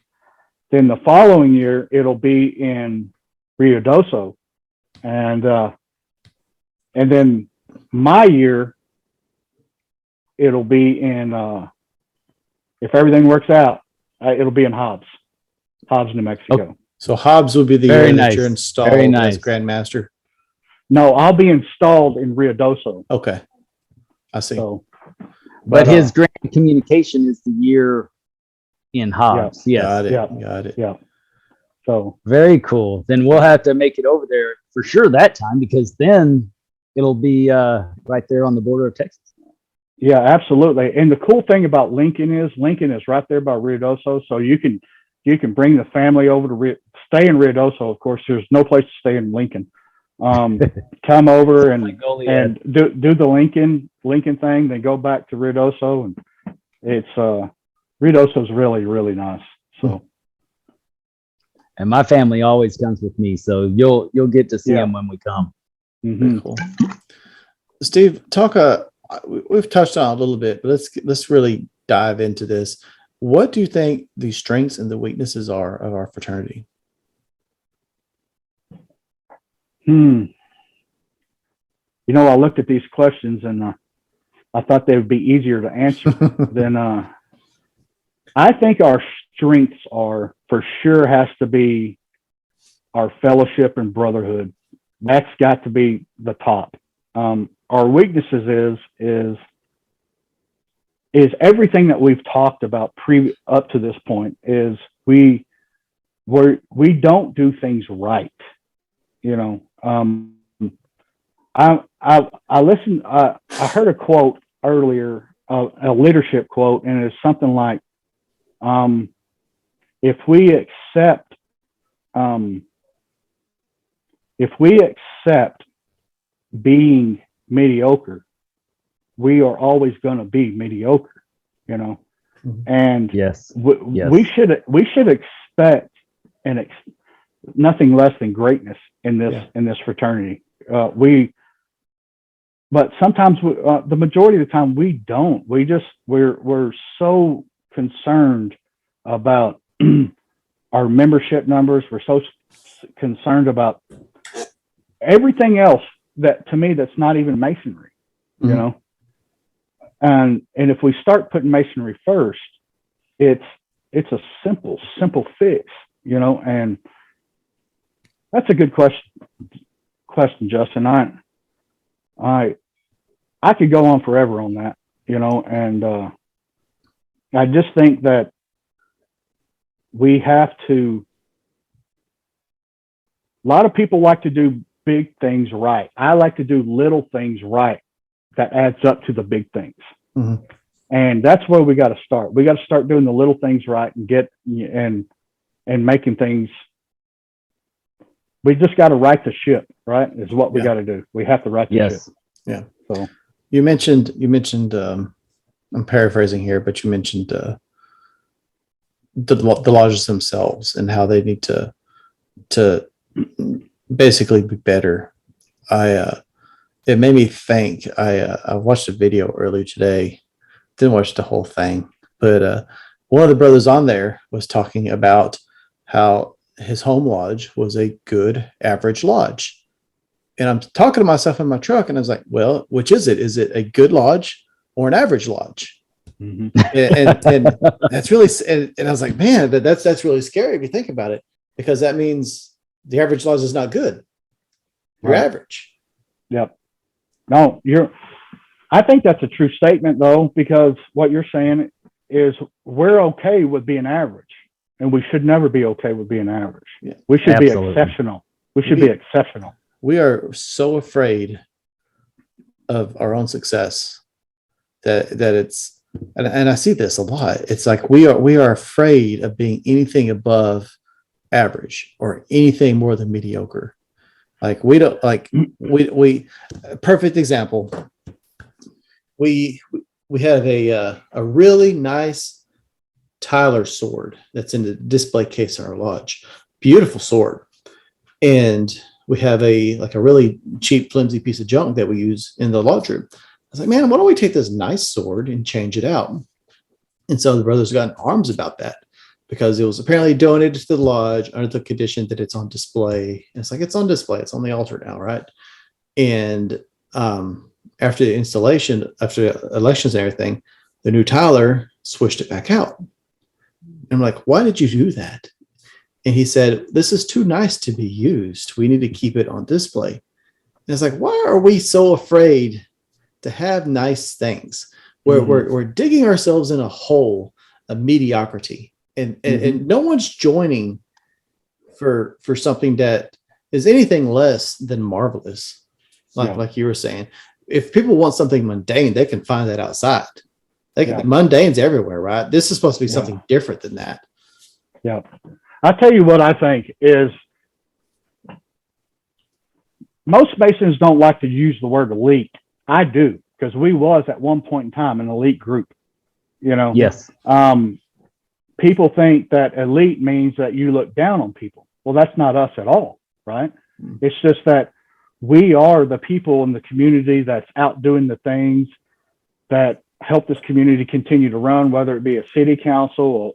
S3: Then the following year, it'll be in Rio Doso. And then my year, it'll be in, if everything works out, it'll be in Hobbs, New Mexico.
S1: So Hobbs will be the
S2: Very
S1: year
S2: nice.
S1: that you're installed
S2: Very
S1: as
S2: nice.
S1: Grand Master.
S3: No, I'll be installed in Rio Doso.
S1: Okay. I see.
S3: So,
S2: But his grand communication is the year in Hobbs. Yes.
S1: Got it.
S3: Yeah.
S1: Got it.
S3: yeah. So,
S2: Very cool. Then we'll have to make it over there for sure that time because then it'll be right there on the border of Texas.
S3: yeah, absolutely. And the cool thing about Lincoln is right there by Rio Doso. So you can bring the family over to stay in Rio Doso. Of course, there's no place to stay in Lincoln. Come over and do the Lincoln thing, then go back to Rio Doso, and it's Rio Doso is really, really nice. So,
S2: And my family always comes with me, so you'll get to see
S3: Yeah.
S2: them when we come.
S1: Very cool. Steve, we've touched on it a little bit, but let's really dive into this. What do you think the strengths and the weaknesses are of our fraternity?
S3: You know, I looked at these questions and I thought they would be easier to answer than I think our strengths are for sure has to be our fellowship and brotherhood. That's got to be the top. Our weaknesses is everything that we've talked about up to this point is we don't do things right. You know, I listened. I heard a quote earlier, a leadership quote, and it's something like, "If we accept, if we accept being mediocre, we are always going to be mediocre." You know, and
S2: yes,
S3: we should expect nothing less than greatness in this fraternity. But sometimes the majority of the time we don't. We're so concerned about our membership numbers. We're so concerned about everything else that, to me, that's not even Masonry, you know. And if we start putting Masonry first, it's a simple fix, you know. And that's a good question, Justin. I could go on forever on that, you know, and I just think that we have to. A lot of people like to do big things right. I like to do little things right that adds up to the big things. And that's where we got to start. We got to start doing the little things right and making things. We just got to right the ship, right? Is what we got to do. We have to right the ship.
S1: Yeah.
S3: So
S1: you mentioned, I'm paraphrasing here, but you mentioned the lodges themselves and how they need to basically be better. It made me think. I watched a video earlier today. Didn't watch the whole thing, but one of the brothers on there was talking about how his home lodge was a good average lodge. And I'm talking to myself in my truck, and I was like, well, which is it? Is it a good lodge or an average lodge? And that's really, and I was like, man, that's really scary if you think about it, because that means the average lodge is not good. You're average.
S3: Yep. No, I think that's a true statement, though, because what you're saying is we're okay with being average, and we should never be okay with being average.
S1: Yeah.
S3: We should be exceptional. We should be exceptional.
S1: We are so afraid of our own success that it's, and I see this a lot. It's like we are afraid of being anything above average or anything more than mediocre. Like we don't like we perfect example. We have a really nice Tyler sword that's in the display case in our lodge. Beautiful sword. And we have a really cheap, flimsy piece of junk that we use in the lodge room. I was like, man, why don't we take this nice sword and change it out? And so the brothers got in arms about that because it was apparently donated to the lodge under the condition that it's on display. And it's like, it's on display. It's on the altar now, right? And after the installation, after elections and everything, the new Tyler switched it back out. And I'm like, why did you do that? And he said, this is too nice to be used. We need to keep it on display. And it's like, why are we so afraid to have nice things? We're digging ourselves in a hole of mediocrity. And no one's joining for something that is anything less than marvelous. Like you were saying, if people want something mundane, they can find that outside. Mundane's everywhere, right? This is supposed to be something different than that.
S3: Yeah. I'll tell you what I think is most Masons don't like to use the word elite. I do, because we was at one point in time an elite group, you know?
S2: Yes.
S3: People think that elite means that you look down on people. Well, that's not us at all, right? It's just that we are the people in the community that's out doing the things that help this community continue to run, whether it be a city council,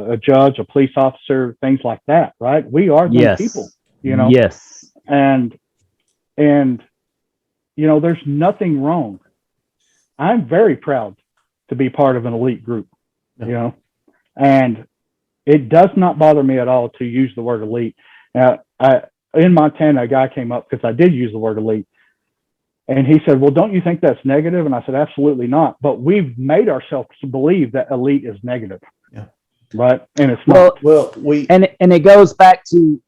S3: a judge, a police officer, things like that, right? We are the people, you know?
S2: Yes.
S3: And, you know, there's nothing wrong. I'm very proud to be part of an elite group, you know? And it does not bother me at all to use the word elite. Now, in Montana, a guy came up because I did use the word elite. And he said, well, don't you think that's negative? And I said, absolutely not. But we've made ourselves believe that elite is negative. Yeah. Right. And it's not.
S2: Well, and it goes back to,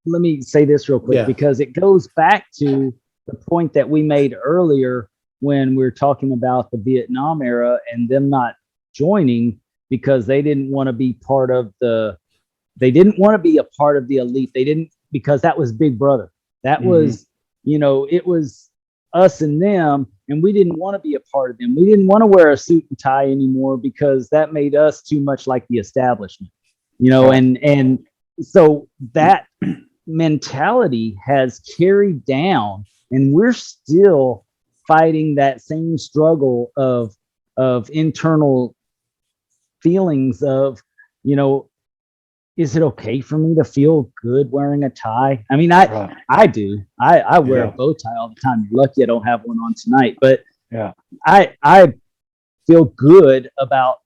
S2: let me say this real quick, because it goes back to the point that we made earlier when we were talking about the Vietnam era and them not joining because they didn't want to be part of they didn't want to be a part of the elite. They didn't, because that was Big Brother. That was, it was us and them, and we didn't want to be a part of them. We didn't want to wear a suit and tie anymore because that made us too much like the establishment, and so that mentality has carried down, and we're still fighting that same struggle of internal feelings of, is it okay for me to feel good wearing a tie? I mean, I do. I wear a bow tie all the time. You're lucky I don't have one on tonight, but I feel good about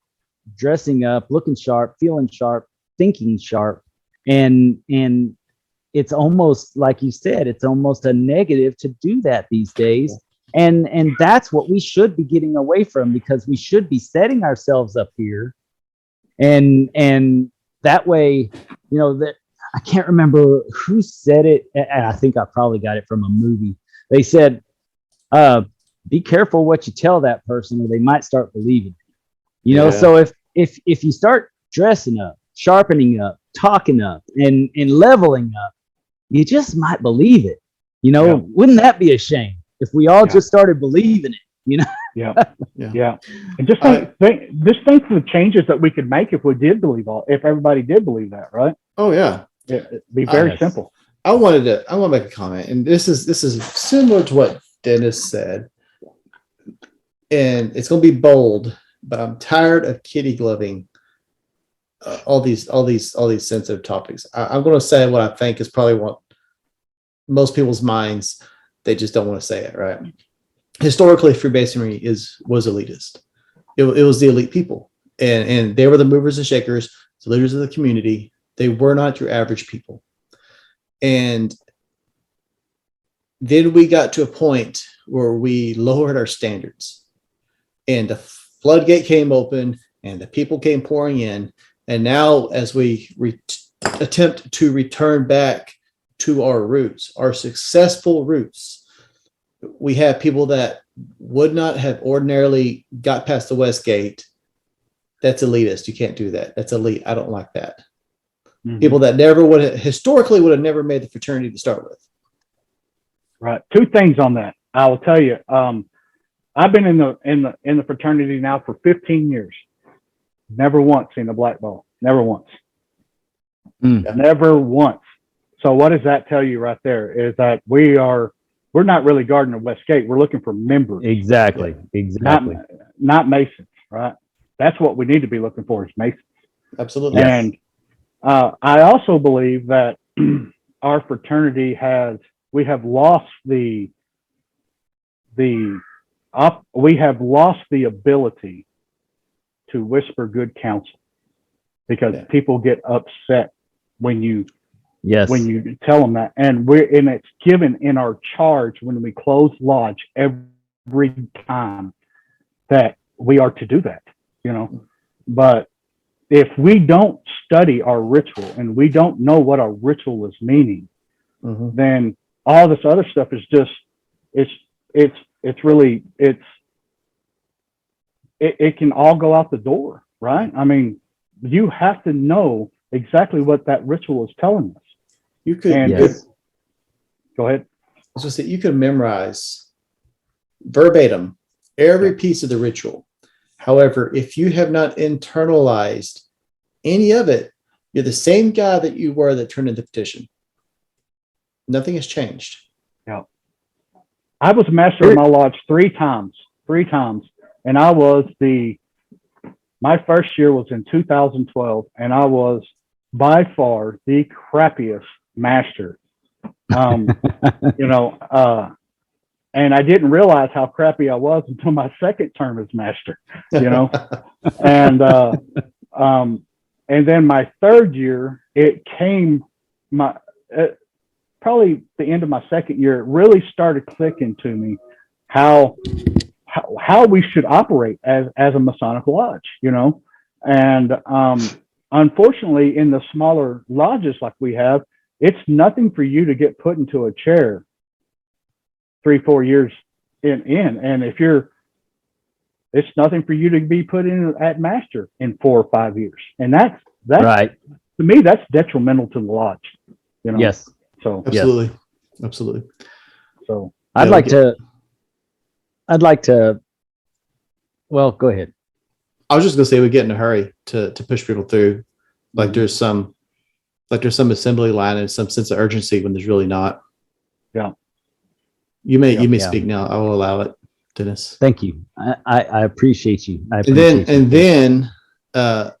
S2: dressing up, looking sharp, feeling sharp, thinking sharp, and it's almost like you said, it's almost a negative to do that these days, and that's what we should be getting away from, because we should be setting ourselves up here, and that way, that I can't remember who said it, and I think I probably got it from a movie. They said, be careful what you tell that person, or they might start believing it. So if you start dressing up, sharpening up, talking up, and leveling up, you just might believe it. Wouldn't that be a shame if we all just started believing it?
S3: And just think of the changes that we could make if we did if everybody did believe that, right?
S1: Oh yeah,
S3: it'd be very simple.
S1: I want to make a comment, and this is similar to what Dennis said, and it's going to be bold, but I'm tired of kitty gloving all these sensitive topics. I'm going to say what I think is probably what most people's minds, they just don't want to say it, right? Historically, Freemasonry was elitist. It was the elite people, and they were the movers and shakers, the leaders of the community. They were not your average people. And then we got to a point where we lowered our standards, and the floodgate came open, and the people came pouring in. And now, as we attempt to return back to our roots, our successful roots, we have people that would not have ordinarily got past the West Gate. That's elitist. You can't do that. That's elite. I don't like that. People that historically would have never made the fraternity to start with.
S3: Right. Two things on that. I will tell you. I've been in the fraternity now for 15 years. Never once seen a black ball. Never once. Never once. So what does that tell you right there? Is that we're not really guarding the West Gate. We're looking for members.
S2: Exactly.
S3: Not Masons, right? That's what we need to be looking for, is Masons.
S1: Absolutely.
S3: And I also believe that our fraternity we have lost the ability to whisper good counsel, because people get upset when you tell them that, and it's given in our charge when we close lodge every time that we are to do that, but if we don't study our ritual and we don't know what our ritual is meaning, then all this other stuff is just, it can all go out the door, right? I mean, you have to know exactly what that ritual is telling us.
S1: You could,
S3: go ahead.
S1: I was going to say, you could memorize verbatim every piece of the ritual. However, if you have not internalized any of it, you're the same guy that you were that turned in the petition. Nothing has changed.
S3: Yeah. I was master of my lodge three times. And my first year was in 2012, and I was by far the crappiest master. And I didn't realize how crappy I was until my second term as master, and then my third year, probably the end of my second year, it really started clicking to me how we should operate as a Masonic lodge, and unfortunately, in the smaller lodges like we have, it's nothing for you to get put into a chair 3-4 years in. And if it's nothing for you to be put in at master in 4 or 5 years. And that's
S2: right.
S3: To me, that's detrimental to the lodge.
S2: Yes.
S3: So
S1: absolutely. Yes. Absolutely.
S3: So
S2: I'd like to, well, go ahead.
S1: I was just going to say, we get in a hurry to push people through. Like there's some assembly line and some sense of urgency when there's really not.
S3: Yeah.
S1: You may speak now. I will allow it, Dennis.
S2: Thank you. I appreciate you.
S1: And then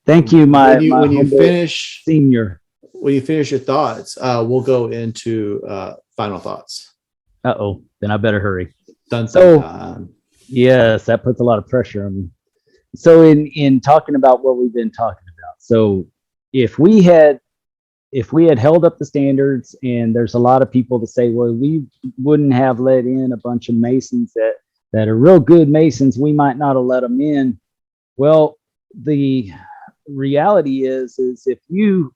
S2: thank you,
S1: when you finish
S2: senior.
S1: When you finish your thoughts, we'll go into final thoughts.
S2: Then I better hurry.
S1: Done.
S2: Yes, that puts a lot of pressure on me. So in talking about what we've been talking about, so if we had held up the standards, and there's a lot of people that say, well, we wouldn't have let in a bunch of Masons that are real good Masons, we might not have let them in. Well, the reality is if you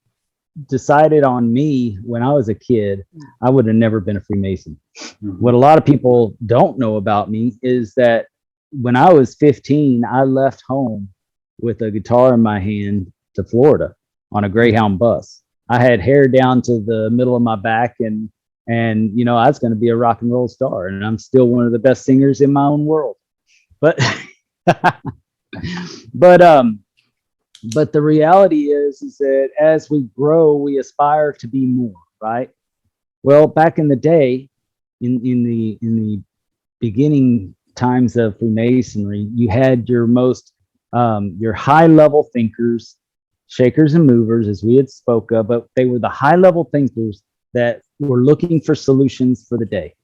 S2: decided on me when I was a kid, I would have never been a Freemason. Mm-hmm. What a lot of people don't know about me is that when I was 15, I left home with a guitar in my hand to Florida on a Greyhound bus. I had hair down to the middle of my back, and I was going to be a rock and roll star, and I'm still one of the best singers in my own world. But but the reality is that as we grow, we aspire to be more, right? Well, back in the day, in the beginning times of Freemasonry, you had your high level thinkers, shakers and movers, as we had spoke of, but they were the high level thinkers that were looking for solutions for the day,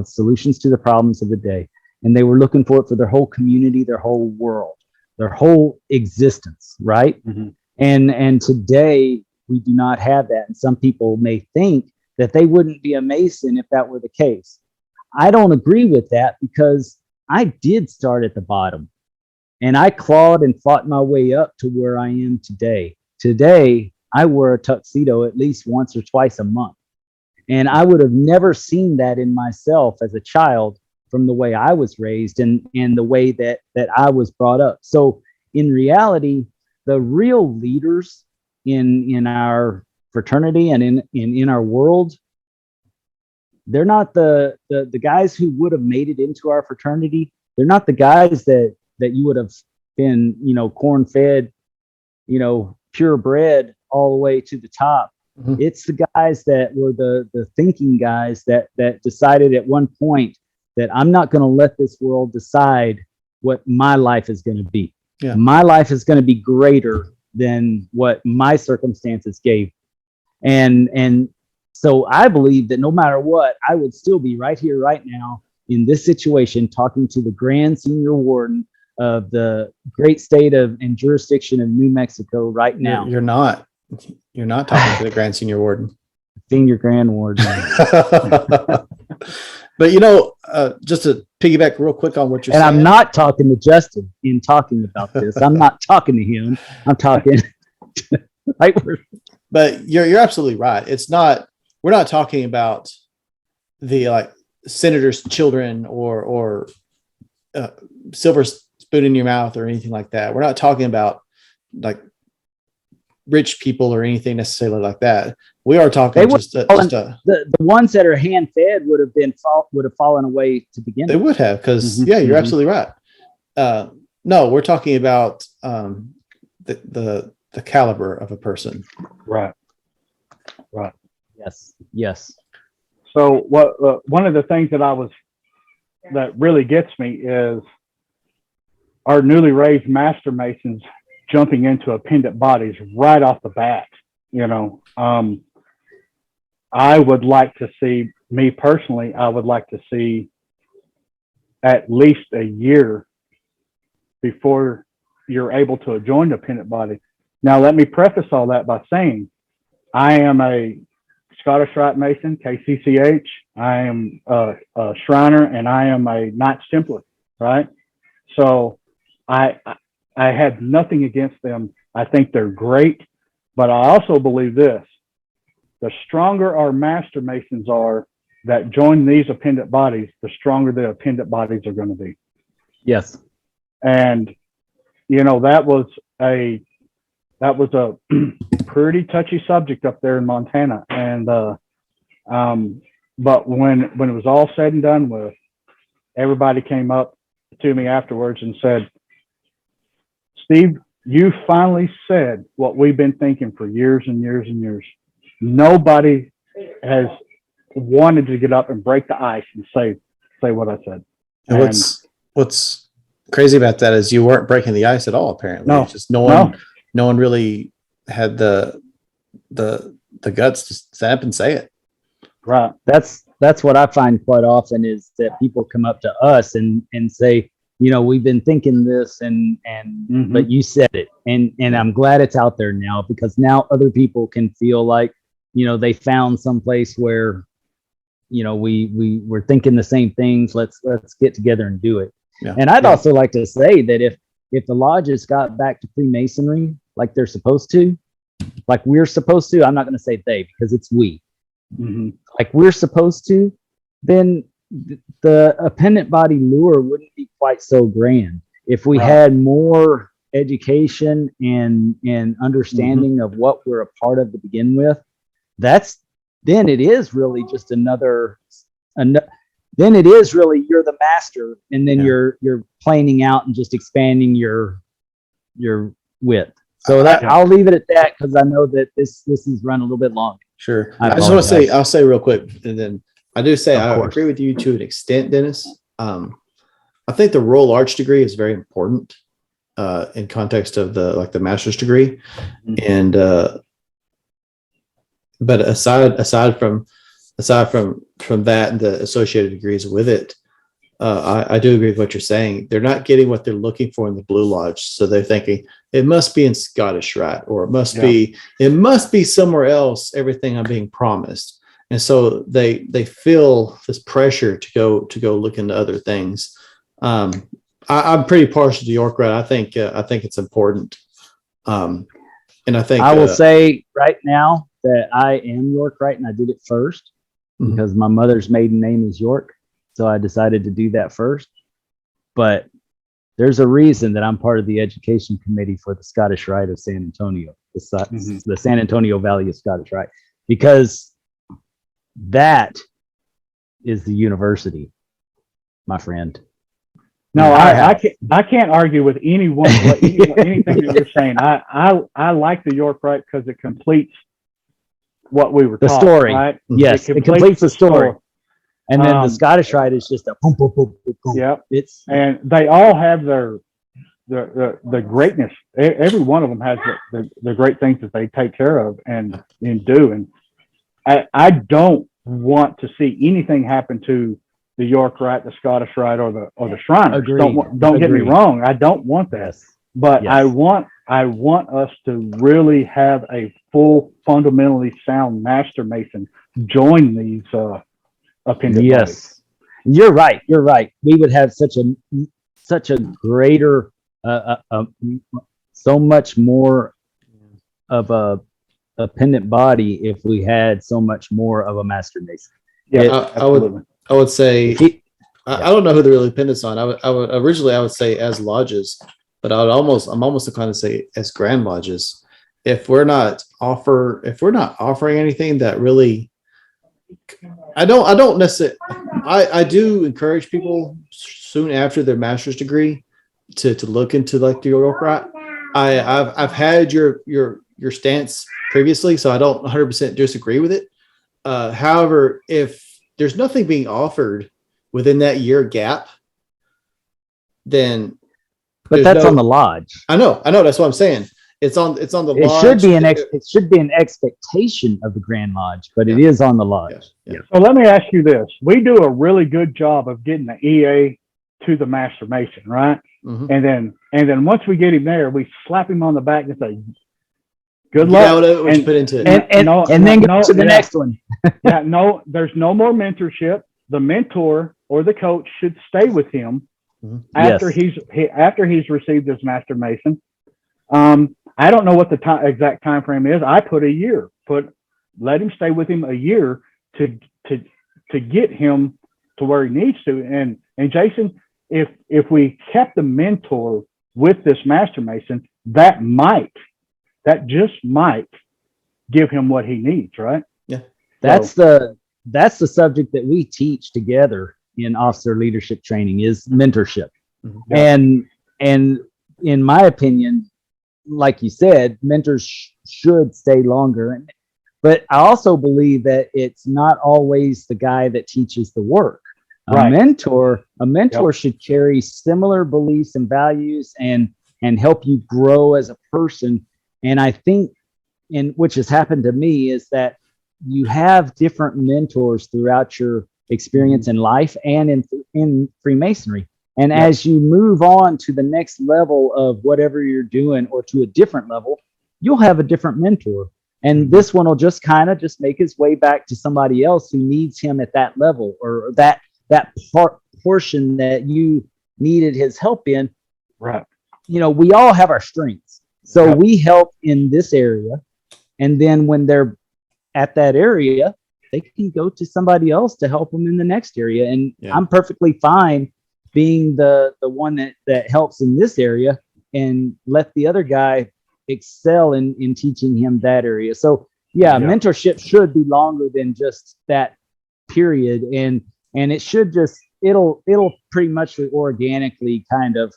S2: solutions to the problems of the day. And they were looking for it for their whole community, their whole world, their whole existence, right? Mm-hmm. And today we do not have that. And some people may think that they wouldn't be a Mason if that were the case. I don't agree with that, because I did start at the bottom, and I clawed and fought my way up to where I am today. Today, I wear a tuxedo at least once or twice a month. And I would have never seen that in myself as a child from the way I was raised and the way that I was brought up. So in reality, the real leaders in our fraternity and in our world, they're not the guys who would have made it into our fraternity. They're not the guys that you would have been, corn-fed, purebred all the way to the top. Mm-hmm. It's the guys that were the thinking guys that decided at one point that I'm not going to let this world decide what my life is going to be. Yeah. My life is going to be greater than what my circumstances gave. And so I believe that no matter what, I would still be right here, right now, in this situation, talking to the Grand Senior Warden of the great state and jurisdiction of New Mexico right now.
S1: You're not talking to the Grand Senior Warden.
S2: Senior Grand Warden.
S1: But just to piggyback real quick on what you're saying.
S2: And I'm not talking to Justin in talking about this. I'm not talking to him. I'm talking
S1: But you're absolutely right. We're not talking about the senator's children or silver spoon in your mouth or anything like that. We're not talking about rich people or anything necessarily like that. We are talking
S2: the ones that are hand fed would have fallen away to begin with.
S1: They would have, because you're absolutely right. No, we're talking about the caliber of a person.
S3: Right.
S2: Yes.
S3: So one of the things that really gets me is our newly raised Master Masons jumping into appendant bodies right off the bat. I would like to see, me personally, I would like to see at least a year before you're able to join the appendant body. Now, let me preface all that by saying I am a Scottish Rite Mason, KCCH. I am a Shriner, and I am a Knights Templar, right? So I have nothing against them. I think they're great, but I also believe this: the stronger our Master Masons are, that join these appendant bodies, the stronger the appendant bodies are going to be.
S2: Yes.
S3: And, you know, that was a pretty touchy subject up there in Montana. And, but when it was all said and done with, everybody came up to me afterwards and said, Steve, you finally said what we've been thinking for years and years and years. Nobody has wanted to get up and break the ice and say what I said.
S1: And what's crazy about that is you weren't breaking the ice at all. Apparently,
S3: no,
S1: it's just no one really had the guts to stand up and say it.
S3: Right.
S2: That's what I find quite often is that people come up to us and say, you know, we've been thinking this and but you said it, and I'm glad it's out there now, because now other people can feel like, you know, they found some place where, you know, we were thinking the same things. Let's get together and do it. Yeah. And I'd also like to say that if the lodges got back to Freemasonry like they're supposed to, like we're supposed to, I'm not going to say they, because it's we. Like we're supposed to, then the appendant body lure wouldn't be quite so grand. If we had more education and understanding of what we're a part of to begin with, then it is really just then it is really, you're the master, and then you're planing out and just expanding your width. So I'll leave it at that, because I know that this has run a little bit long.
S1: Sure. I just want to say, I'll say real quick, and then I do say I agree with you to an extent, Dennis. I think the Royal Arch degree is very important in context of the master's degree, and but aside from that and the associated degrees with it, I do agree with what you're saying. They're not getting what they're looking for in the Blue Lodge, so they're thinking it must be in Scottish Rite, or it must be somewhere else. Everything I'm being promised, and so they feel this pressure to go look into other things. I'm pretty partial to York Rite. I think it's important, and I think
S2: I will say right now that I am York Rite, and I did it first because my mother's maiden name is York. So I decided to do that first. But there's a reason that I'm part of the education committee for the Scottish Rite of San Antonio, the San Antonio Valley of Scottish Rite, because that is the university, my friend.
S3: No, I can't argue with anything that you're saying. I like the York Rite because it completes what we were taught.
S2: The story,
S3: right?
S2: Yes, it completes the story. And then the Scottish Rite is just a boom, boom, boom, boom, boom.
S3: Yep. And they all have the greatness. Every one of them has the great things that they take care of and do. And I don't want to see anything happen to the York Rite, the Scottish Rite, or the Shriners. Don't get me wrong. I don't want that. Yes. But yes. I want us to really have a full, fundamentally sound Master Mason join these appendant bodies.
S2: You're right. We would have such a greater, so much more of a appendant body if we had so much more of a Master Mason.
S1: Yeah, I would say I don't know who they're really pendants on. I would originally say as lodges, but I'm almost inclined to say as grand lodges. If we're not offering anything that really, I don't necessarily. I do encourage people soon after their master's degree to look into like the York Rite. I've had your stance previously, so I don't 100% disagree with it. However, if there's nothing being offered within that year gap, then.
S2: But that's on the lodge.
S1: I know. That's what I'm saying. It's on the lodge.
S2: It should be an expectation of the Grand Lodge, but it is on the lodge.
S3: Yeah. So let me ask you this: we do a really good job of getting the EA to the Master Mason, right? And then once we get him there, we slap him on the back and say, "Good luck."
S1: What you put into it.
S2: And then go to the next one.
S3: There's no more mentorship. The mentor or the coach should stay with him after he's received his Master Mason. I don't know what the exact time frame is. I put a year. Let him stay with him a year to to get him to where he needs to. And Jason, if we kept the mentor with this Master Mason, that just might give him what he needs, right?
S1: Yeah.
S2: That's the subject that we teach together in officer leadership training is mentorship.
S1: Yeah.
S2: And in my opinion, like you said, mentors should stay longer. But I also believe that it's not always the guy that teaches the work. A mentor should carry similar beliefs and values and help you grow as a person. And I think, which has happened to me, is that you have different mentors throughout your experience in life and in Freemasonry. And as you move on to the next level of whatever you're doing, or to a different level, you'll have a different mentor. And this one will just kind of just make his way back to somebody else who needs him at that level, or that portion that you needed his help in.
S3: Right.
S2: We all have our strengths. So we help in this area. And then when they're at that area, they can go to somebody else to help them in the next area. And I'm perfectly fine being the one that helps in this area and let the other guy excel in teaching him that area. So mentorship should be longer than just that period. And it should it'll pretty much organically kind of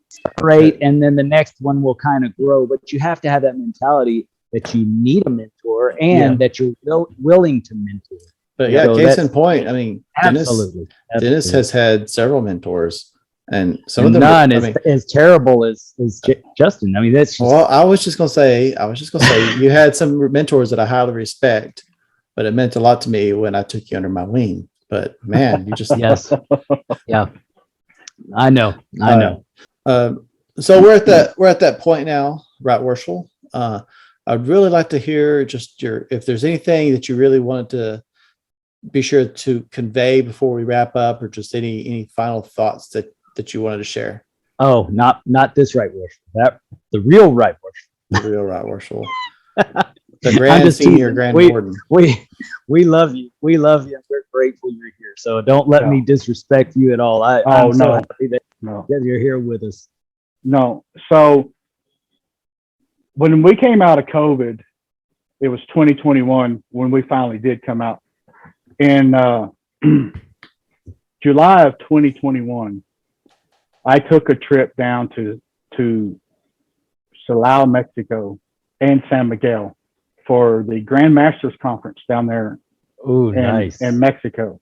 S2: separate, and then the next one will kind of grow. But you have to have that mentality that you need a mentor and that you're willing to mentor.
S1: But case in point, I mean, Dennis has had several mentors, and some of them
S2: none as terrible as Justin. I mean, that's just,
S1: well, I was just gonna say you had some mentors that I highly respect, but it meant a lot to me when I took you under my wing. But man, you just
S2: yes, yeah, I know.
S1: So we're at that point now, right, Worshel? I'd really like to hear just if there's anything that you really wanted to be sure to convey before we wrap up, or just any final thoughts that you wanted to share.
S2: Oh, not this right Worshel. The real right Worshel.
S1: The real right Worshel. The grand senior grand warden.
S2: We love you. We love you. We're grateful you're here. So don't let me disrespect you at all. I'm so happy that you're here with us.
S3: No. So when we came out of COVID, it was 2021 when we finally did come out. In July of 2021, I took a trip down to Silao, Mexico, and San Miguel for the Grand Masters Conference down there in Mexico.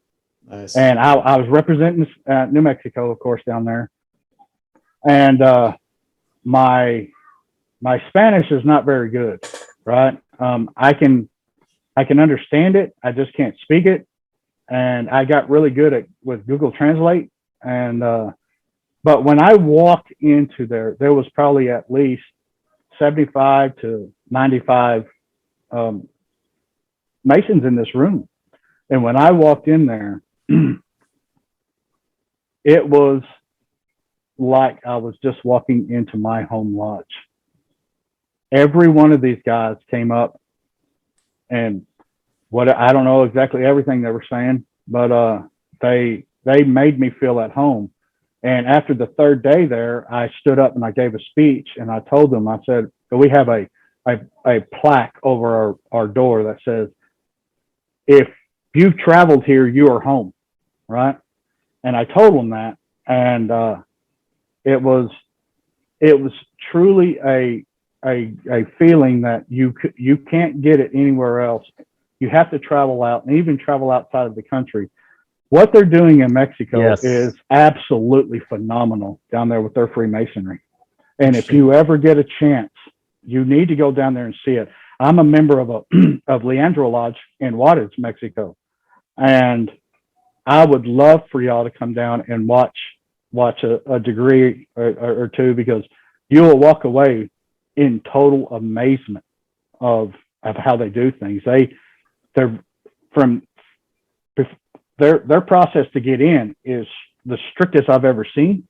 S1: Nice.
S3: And I was representing New Mexico, of course, down there. And my Spanish is not very good, right? I can understand it. I just can't speak it. And I got really good with Google Translate. And but when I walked into there was probably at least 75 to 95 Masons in this room. And when I walked in there, it was like I was just walking into my home lodge. Every one of these guys came up, and I don't know exactly everything they were saying, but they made me feel at home. And after the third day there, I stood up and I gave a speech, and I told them, I said, we have a plaque over our door that says, if you've traveled here, you are home, right? And I told them that, and it was truly a feeling that you can't get it anywhere else. You have to travel out, and even travel outside of the country. What they're doing in Mexico is absolutely phenomenal down there with their Freemasonry. And if you ever get a chance, you need to go down there and see it. I'm a member of Leandro Lodge in Juarez, Mexico, and I would love for y'all to come down and watch a degree or two, because you will walk away in total amazement of how they do things. Their process to get in is the strictest I've ever seen,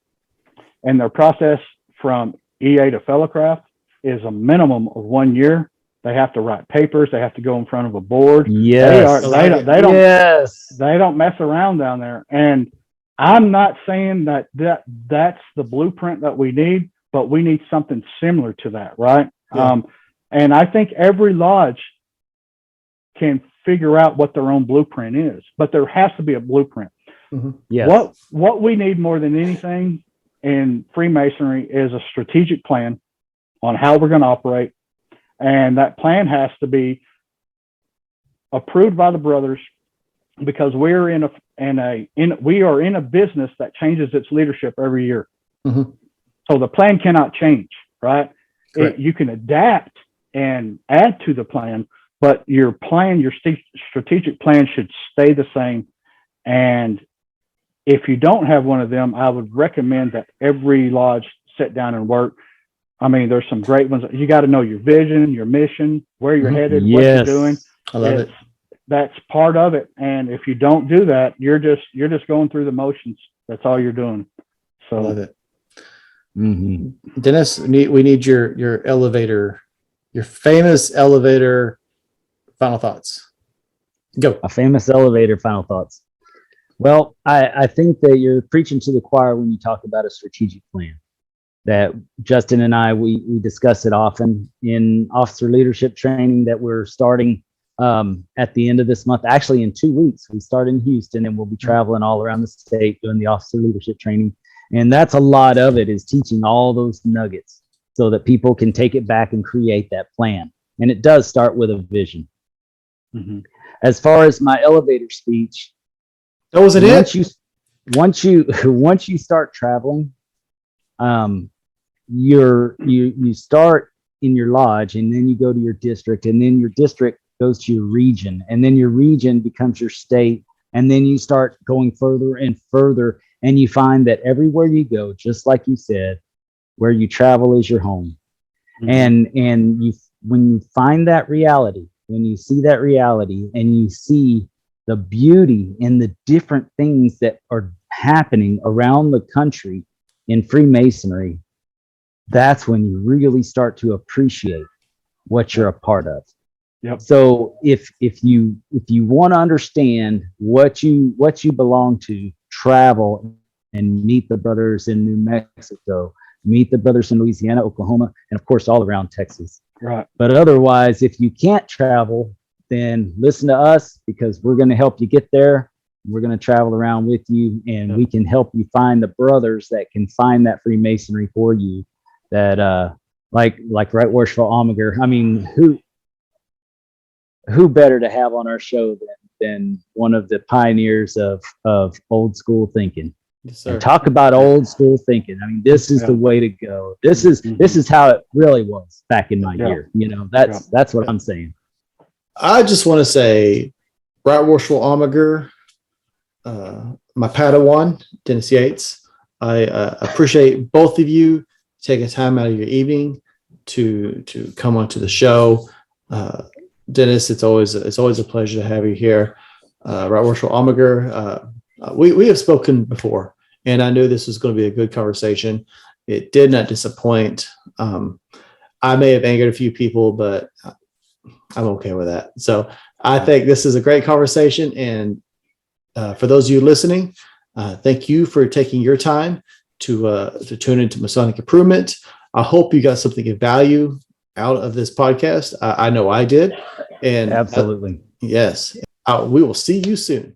S3: and their process from EA to fellowcraft is a minimum of 1 year. They have to write papers. They have to go in front of a board.
S2: Yes.
S3: They don't mess around down there. And I'm not saying that's the blueprint that we need, but we need something similar to that, right?
S1: Yeah.
S3: And I think every lodge can figure out what their own blueprint is, but there has to be a blueprint.
S1: Mm-hmm.
S2: Yes.
S3: What we need more than anything in Freemasonry is a strategic plan on how we're going to operate. And that plan has to be approved by the brothers, because we're in a business that changes its leadership every year.
S1: Mm-hmm.
S3: So the plan cannot change, right? You can adapt and add to the plan, but your strategic plan should stay the same. And if you don't have one of them, I would recommend that every lodge sit down and work. I mean, there's some great ones. You got to know your vision, your mission, where you're headed, what you're doing.
S1: I love it.
S3: That's part of it. And if you don't do that, you're just going through the motions. That's all you're doing. So
S1: I love it.
S2: Mm-hmm.
S1: Dennis, we need your elevator, your famous elevator final thoughts. Go.
S2: A famous elevator final thoughts. Well, I think that you're preaching to the choir when you talk about a strategic plan. That Justin and I, we discuss it often in officer leadership training that we're starting at the end of this month. Actually, in 2 weeks, we start in Houston, and we'll be traveling all around the state doing the officer leadership training. And that's a lot of it, is teaching all those nuggets so that people can take it back and create that plan. And it does start with a vision.
S3: Mm-hmm.
S2: As far as my elevator speech,
S1: that wasn't
S2: once you start traveling, you start in your lodge, and then you go to your district, and then your district goes to your region, and then your region becomes your state, and then you start going further and further, and you find that everywhere you go, just like you said, where you travel is your home. Mm-hmm. And when you find that reality, when you see that reality, and you see the beauty in the different things that are happening around the country in Freemasonry, that's when you really start to appreciate what you're a part of.
S3: Yep.
S2: So if you want to understand what you belong to, travel and meet the brothers in New Mexico, meet the brothers in Louisiana, Oklahoma, and of course all around Texas.
S3: Right.
S2: But otherwise, if you can't travel, then listen to us, because we're going to help you get there. We're going to travel around with you, and we can help you find the brothers that can find that Freemasonry for you. That like Right Worshipful Almager. I mean, who better to have on our show than one of the pioneers of old school thinking? Yes, sir. And talk about old school thinking. I mean, this is the way to go. This is how it really was back in my year. You know, that's what I'm saying.
S1: I just want to say, Right Worshipful Almager, my Padawan, Dennis Yates. I appreciate both of you taking time out of your evening to come onto the show. Dennis, it's always a pleasure to have you here. Right Worshipful Almager, we have spoken before, and I knew this was going to be a good conversation. It did not disappoint. I may have angered a few people, but I'm okay with that. So I think this is a great conversation. And for those of you listening, thank you for taking your time to tune into Masonic Improvement. I hope you got something of value out of this podcast. I know I did. And
S2: absolutely.
S1: Yes. We will see you soon.